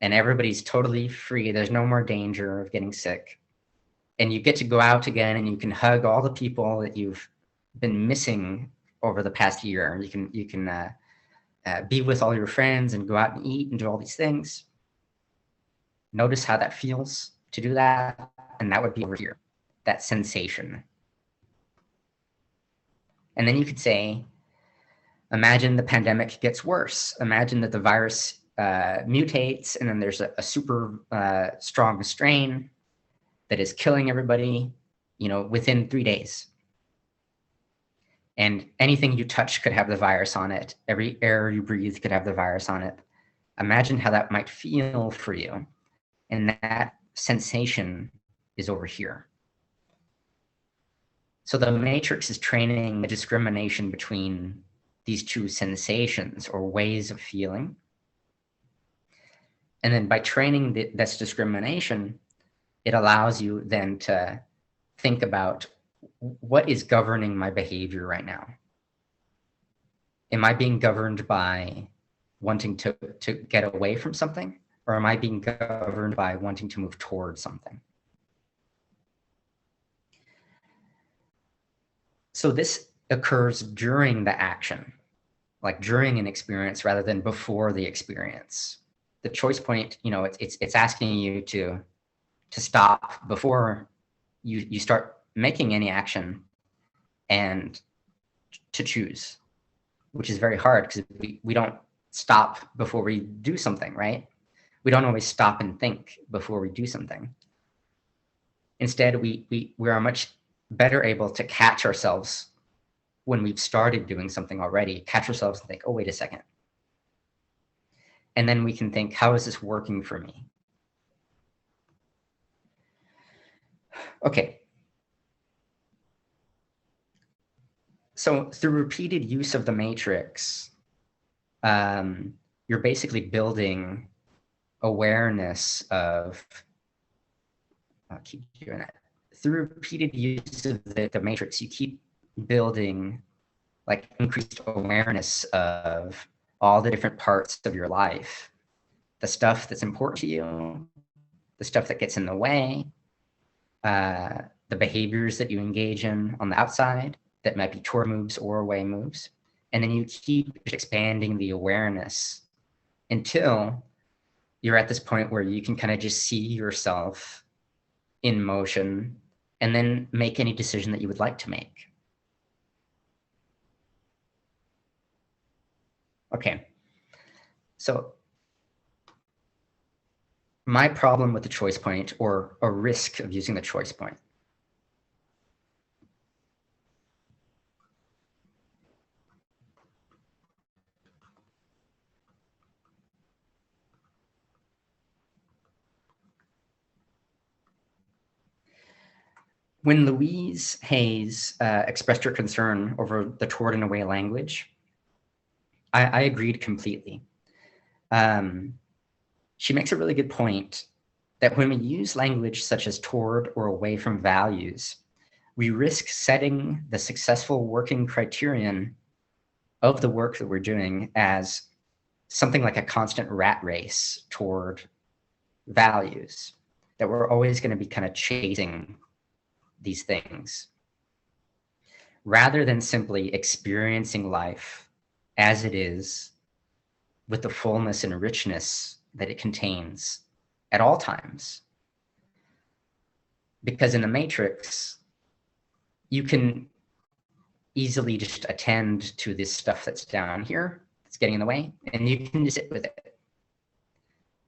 and everybody's totally free. There's no more danger of getting sick. And you get to go out again and you can hug all the people that you've been missing over the past year. You can be with all your friends and go out and eat and do all these things. Notice how that feels to do that. And that would be over here, that sensation. And then you could say, imagine the pandemic gets worse. Imagine that the virus mutates and then there's a super strong strain that is killing everybody, within 3 days. And anything you touch could have the virus on it. Every air you breathe could have the virus on it. Imagine how that might feel for you. And that sensation is over here. So the matrix is training the discrimination between these two sensations or ways of feeling. And then by training this discrimination, it allows you then to think about what is governing my behavior right now. Am I being governed by wanting to get away from something, or am I being governed by wanting to move towards something? So this occurs during the action, like during an experience rather than before the experience. The choice point, it's asking you to stop before you start making any action and to choose, which is very hard because we don't stop before we do something, right? We don't always stop and think before we do something. Instead, we are much better able to catch ourselves when we've started doing something already, catch ourselves and think, oh, wait a second. And then we can think, how is this working for me? Okay. So through repeated use of the matrix, you're basically building awareness of, I'll keep doing that. Through repeated use of the matrix, you keep building like increased awareness of all the different parts of your life, the stuff that's important to you, the stuff that gets in the way, the behaviors that you engage in on the outside that might be toward moves or away moves. And then you keep expanding the awareness until you're at this point where you can kind of just see yourself in motion and then make any decision that you would like to make. Okay, so my problem with the choice point, or a risk of using the choice point, When Louise Hayes expressed her concern over the toward and away language, I agreed completely. She makes a really good point that when we use language such as toward or away from values, we risk setting the successful working criterion of the work that we're doing as something like a constant rat race toward values, that we're always going to be kind of chasing these things, rather than simply experiencing life as it is with the fullness and richness that it contains at all times. Because in the matrix, you can easily just attend to this stuff that's down here, that's getting in the way, and you can just sit with it.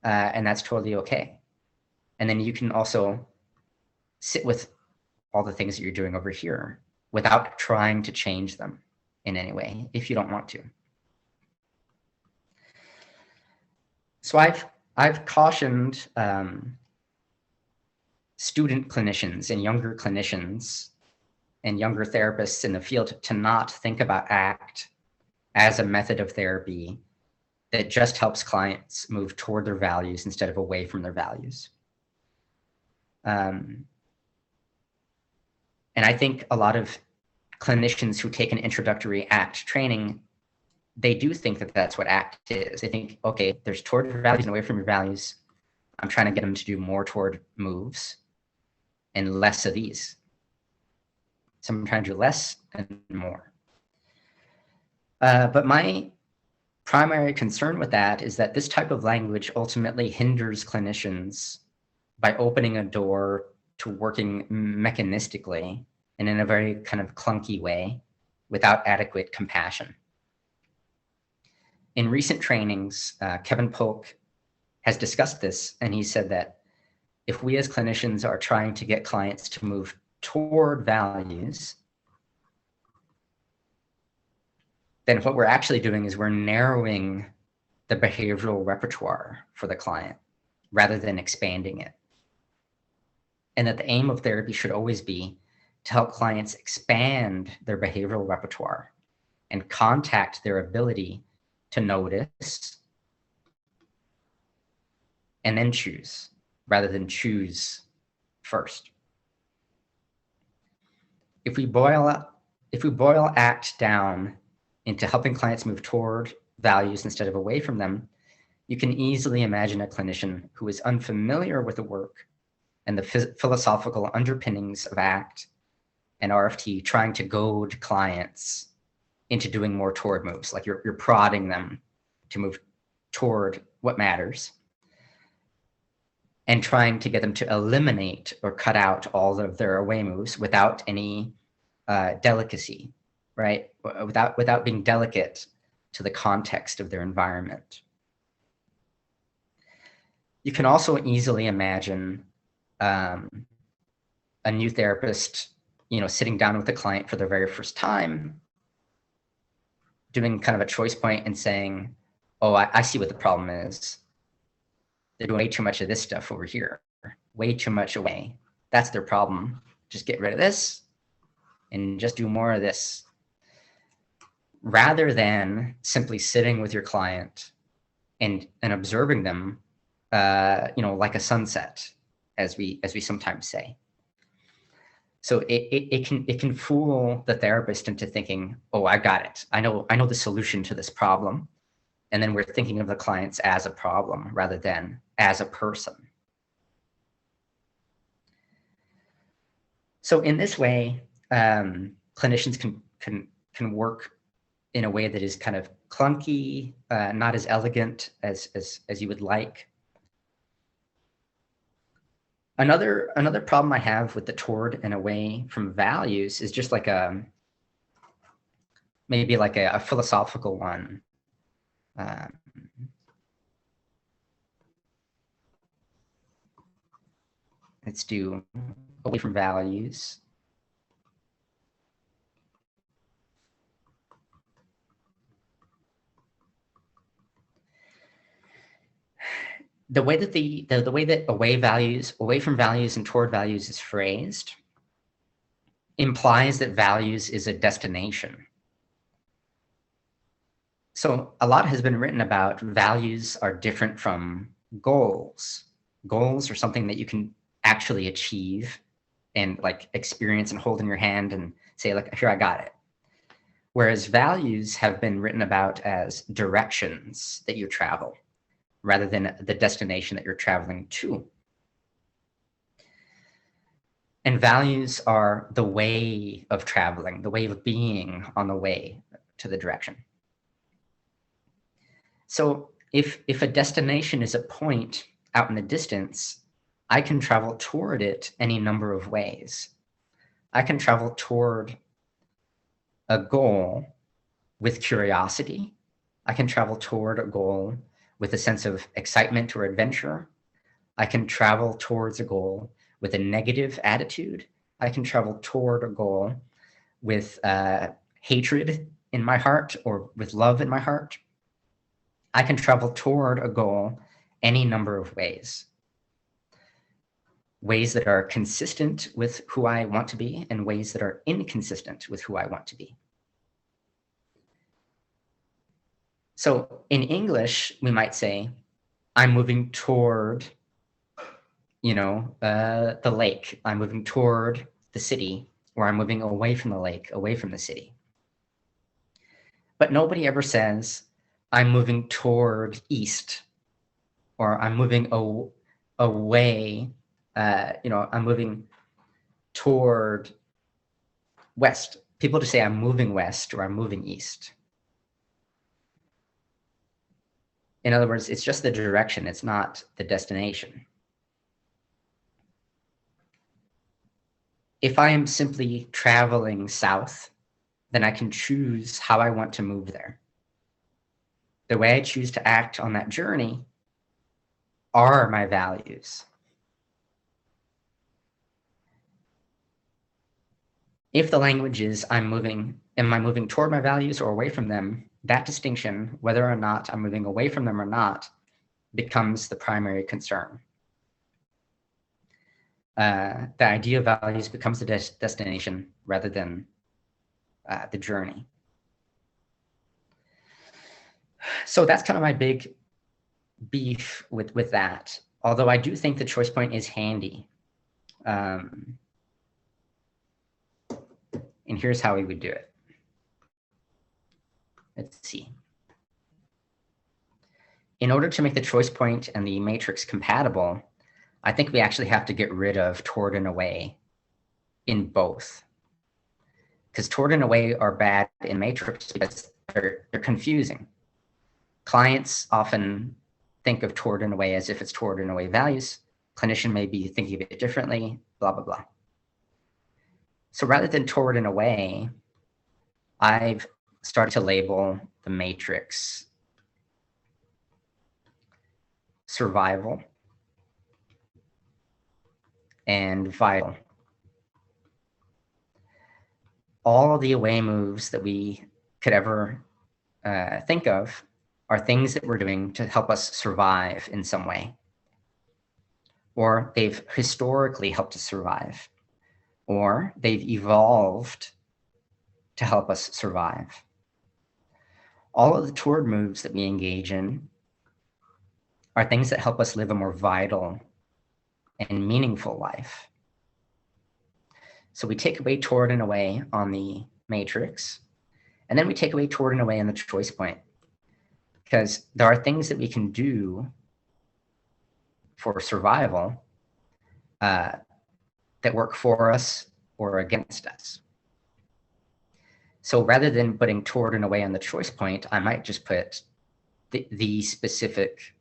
And that's totally okay. And then you can also sit with all the things that you're doing over here without trying to change them in any way, if you don't want to. So I've cautioned student clinicians and younger clinicians and younger therapists in the field to not think about ACT as a method of therapy that just helps clients move toward their values instead of away from their values. And I think a lot of clinicians who take an introductory ACT training, they do think that that's what ACT is. They think, okay, there's toward your values and away from your values. I'm trying to get them to do more toward moves and less of these. So I'm trying to do less and more. But my primary concern with that is that this type of language ultimately hinders clinicians by opening a door to working mechanistically and in a very kind of clunky way without adequate compassion. In recent trainings, Kevin Polk has discussed this, and he said that if we as clinicians are trying to get clients to move toward values, then what we're actually doing is we're narrowing the behavioral repertoire for the client rather than expanding it. And that the aim of therapy should always be to help clients expand their behavioral repertoire and contact their ability to notice and then choose, rather than choose first. If we boil ACT down into helping clients move toward values instead of away from them, you can easily imagine a clinician who is unfamiliar with the work and the philosophical underpinnings of ACT and RFT trying to goad clients into doing more toward moves, like you're prodding them to move toward what matters, and trying to get them to eliminate or cut out all of their away moves without any delicacy, right? Without being delicate to the context of their environment. You can also easily imagine a new therapist, sitting down with a client for the very first time, doing kind of a choice point and saying, oh, I see what the problem is. They're doing way too much of this stuff over here, way too much away. That's their problem. Just get rid of this and just do more of this. Rather than simply sitting with your client and observing them, like a sunset, as we sometimes say. So it can fool the therapist into thinking, oh, I got it. I know the solution to this problem. And then we're thinking of the clients as a problem rather than as a person. So in this way, clinicians can work in a way that is kind of clunky, not as elegant as you would like. Another problem I have with the toward and away from values is just like maybe like a philosophical one. Let's do away from values. The way that away from values and toward values is phrased implies that values is a destination. So a lot has been written about values are different from goals. Goals are something that you can actually achieve and like experience and hold in your hand and say like, here, I got it. Whereas values have been written about as directions that you travel rather than the destination that you're traveling to. And values are the way of traveling, the way of being on the way to the direction. So if a destination is a point out in the distance, I can travel toward it any number of ways. I can travel toward a goal with curiosity. I can travel toward a goal with a sense of excitement or adventure. I can travel towards a goal with a negative attitude. I can travel toward a goal with hatred in my heart or with love in my heart. I can travel toward a goal any number of ways. Ways that are consistent with who I want to be and ways that are inconsistent with who I want to be. So in English, we might say, I'm moving toward, the lake. I'm moving toward the city, or I'm moving away from the lake, away from the city. But nobody ever says, I'm moving toward east, or I'm moving away, I'm moving toward west. People just say I'm moving west or I'm moving east. In other words, it's just the direction, it's not the destination. If I am simply traveling south, then I can choose how I want to move there. The way I choose to act on that journey are my values. If the language is am I moving toward my values or away from them, that distinction, whether or not I'm moving away from them or not, becomes the primary concern. The idea of values becomes the destination rather than the journey. So that's kind of my big beef with that. Although I do think the choice point is handy. And here's how we would do it. Let's see. In order to make the choice point and the matrix compatible, I think we actually have to get rid of toward and away in both. Because toward and away are bad in matrix because they're confusing. Clients often think of toward and away as if it's toward and away values. Clinician may be thinking of it differently, blah, blah, blah. So rather than toward and away, I've started to label the matrix survival and vital. All the away moves that we could ever think of are things that we're doing to help us survive in some way. Or they've historically helped us survive. Or they've evolved to help us survive. All of the toward moves that we engage in are things that help us live a more vital and meaningful life. So we take away toward and away on the matrix, and then we take away toward and away on the choice point, because there are things that we can do for survival that work for us or against us. So rather than putting toward and away on the choice point, I might just put the specific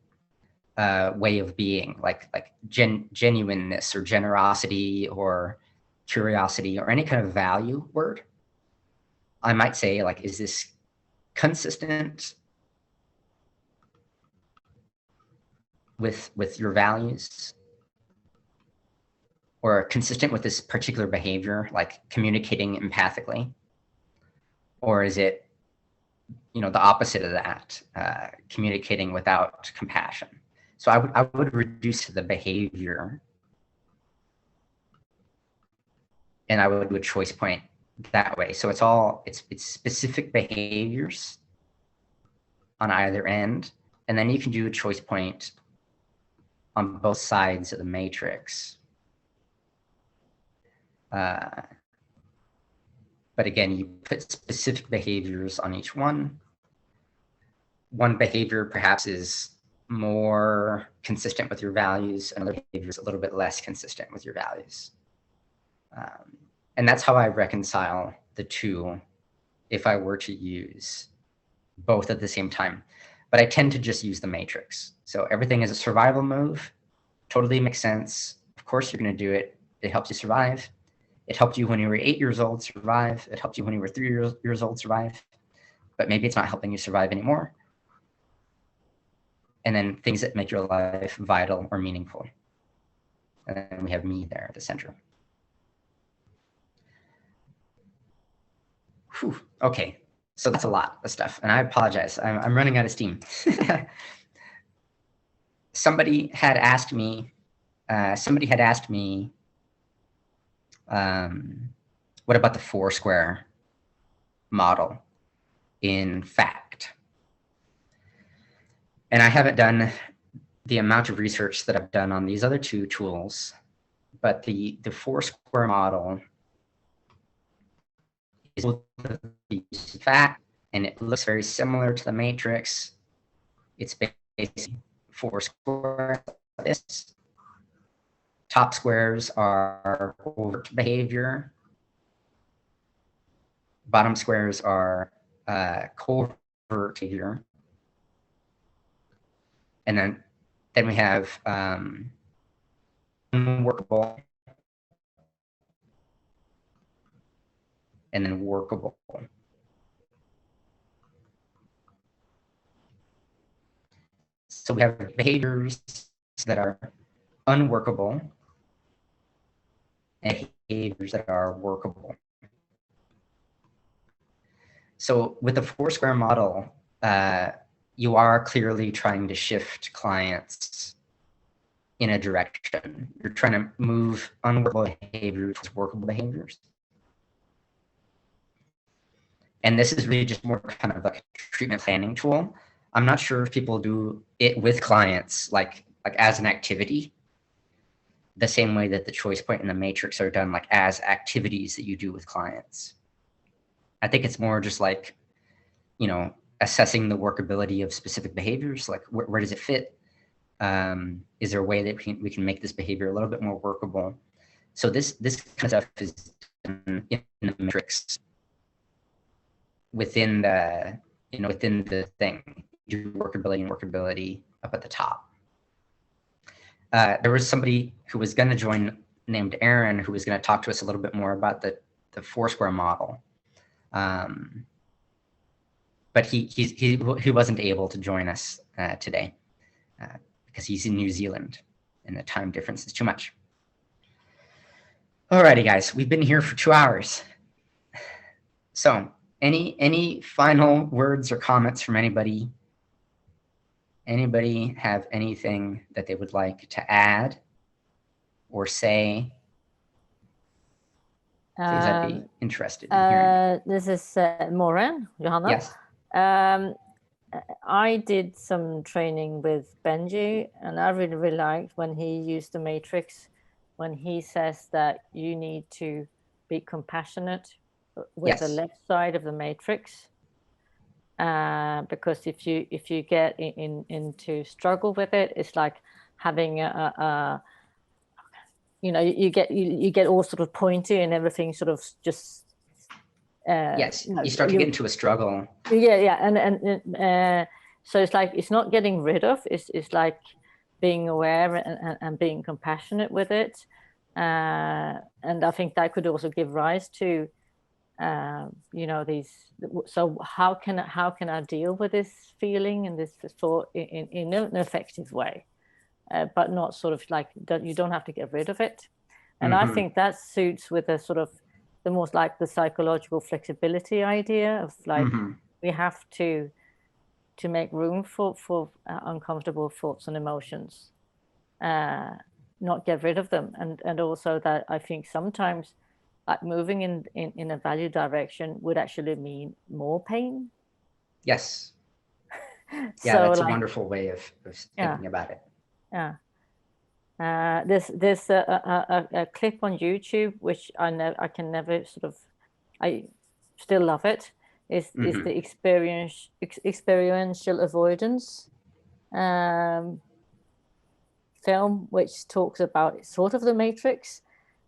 way of being, like genuineness or generosity or curiosity or any kind of value word. I might say, like, is this consistent with your values, or consistent with this particular behavior, like communicating empathically? Or is it, the opposite of that, communicating without compassion? So I would reduce the behavior and I would do a choice point that way. So it's specific behaviors on either end, and then you can do a choice point on both sides of the matrix. But again, you put specific behaviors on each one. One behavior perhaps is more consistent with your values, another behavior is a little bit less consistent with your values. And that's how I reconcile the two if I were to use both at the same time. But I tend to just use the matrix. So everything is a survival move, totally makes sense. Of course, you're going to do it. It helps you survive. It helped you when you were 8 years old survive. It helped you when you were 3 years old survive. But maybe it's not helping you survive anymore. And then things that make your life vital or meaningful. And then we have me there at the center. Whew. Okay, so that's a lot of stuff, and I apologize. I'm running out of steam. Somebody had asked me. What about the Foursquare model in fact? And I haven't done the amount of research that I've done on these other two tools, but the Foursquare model is fact, and it looks very similar to the matrix. It's basically 4 squares. This top squares are overt behavior. Bottom squares are covert behavior. And then we have unworkable and then workable. So we have behaviors that are unworkable and behaviors that are workable. So with the Foursquare model, you are clearly trying to shift clients in a direction. You're trying to move unworkable behaviors towards workable behaviors. And this is really just more kind of like a treatment planning tool. I'm not sure if people do it with clients, like as an activity, the same way that the choice point and the matrix are done, like as activities that you do with clients. I think it's more just like, you know, assessing the workability of specific behaviors, like where does it fit? Is there a way that we can make this behavior a little bit more workable? So this kind of stuff is in the matrix within the, you know, within the thing. You do workability up at the top. There was somebody who was going to join named Aaron, who was going to talk to us a little bit more about the Foursquare model. But he wasn't able to join us today because he's in New Zealand and the time difference is too much. Alrighty, guys, we've been here for 2 hours. So any final words or comments from anybody? Anybody have anything that they would like to add or say? Things I'd be interested in hearing. This is Maureen, Johanna. Yes. I did some training with Benji, and I really liked when he used the matrix, when he says that you need to be compassionate with the left side of the matrix. Because if you get into struggle with it, it's like having you know, you get all sort of pointy and everything sort of just yes, you start to get into a struggle. Yeah, and so it's like it's not getting rid of. It's like being aware and being compassionate with it, and I think that could also give rise to you know, these. So how can I deal with this feeling and this thought in an effective way, but not sort of like you don't have to get rid of it. And I think that suits with a sort of the most like the psychological flexibility idea of like we have to make room for uncomfortable thoughts and emotions, not get rid of them, and also that I think sometimes like moving in a value direction would actually mean more pain. Yes. Yeah, So, that's a like, wonderful way of thinking about it. Yeah. There's a clip on YouTube which I can never sort of, I still love it. Is the experiential avoidance film, which talks about sort of the matrix,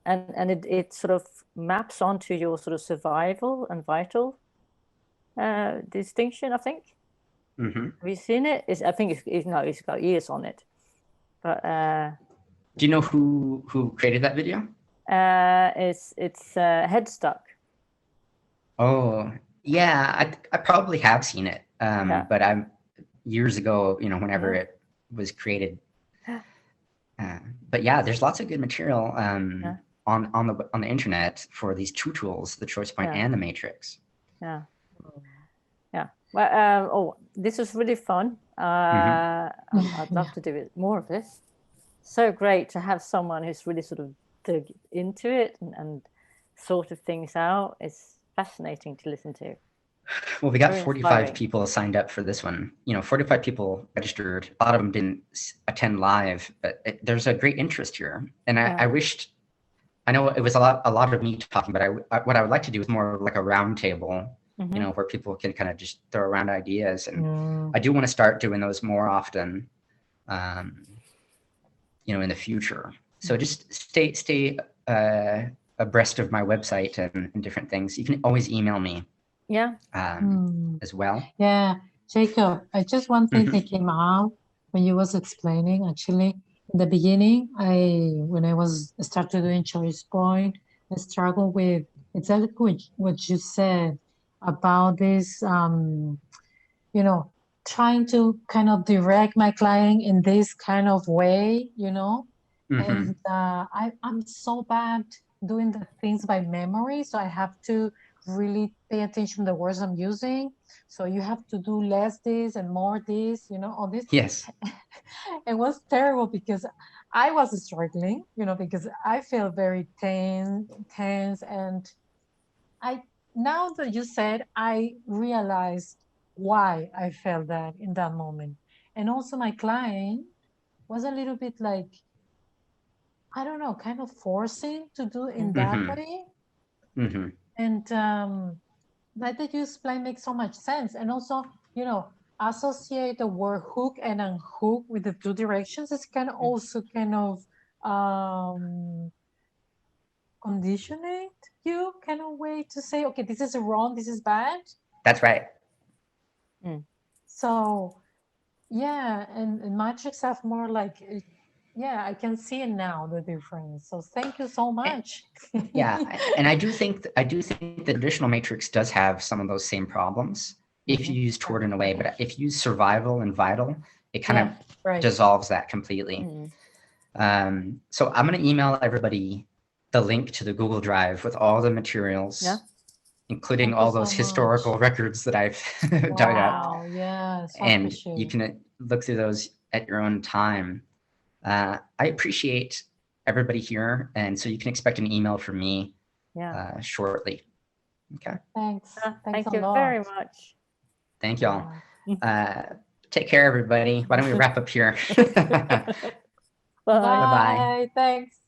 and it sort of maps onto your sort of survival and vital distinction, I think. Have you seen it? I think it's got years on it. But do you know who created that video? It's Headstuck. Oh, yeah, I probably have seen it. But I'm years ago, whenever it was created. But yeah, there's lots of good material on the internet for these two tools, the choice point and the matrix. Yeah. Well, this was really fun. I'd love to do it more of this. So great to have someone who's really sort of dug into it and sorted things out. It's fascinating to listen to. Well, we got 45 people signed up for this one. 45 people registered. A lot of them didn't attend live, but there's a great interest here. And I wished, I know it was a lot of me talking, but what I would like to do is more like a round table, where people can kind of just throw around ideas. And I do want to start doing those more often, in the future. So just stay abreast of my website and different things. You can always email me. As well. Yeah, Jacob, I just one thing that came out when you was explaining. Actually, in the beginning, when I was started doing choice point, I struggled with exactly what you said about this. Trying to kind of direct my client in this kind of way, and I'm so bad doing the things by memory, so I have to really pay attention to the words I'm using. So you have to do less this and more this, all this. Yes. It was terrible because I was struggling, because I felt very tense. And now that you said, I realized why I felt that in that moment. And also my client was a little bit like, I don't know, kind of forcing to do in that way. And like that you explain makes so much sense. And also, associate the word hook and unhook with the two directions is kind of also kind of conditioning you kind of way to say, okay, this is wrong, this is bad. That's right. So yeah, and matrix have more like, I can see it now, the difference. So thank you so much. And I do think the traditional matrix does have some of those same problems if you use toward in a way, but if you use survival and vital, it kind of dissolves that completely. So I'm going to email everybody the link to the Google Drive with all the materials, including all those historical records that I've dug up. And you can look through those at your own time. I appreciate everybody here, and so you can expect an email from me shortly. Okay. Thanks. Thank you very much. Thank y'all. Take care, everybody. Why don't we wrap up here? Bye. Thanks.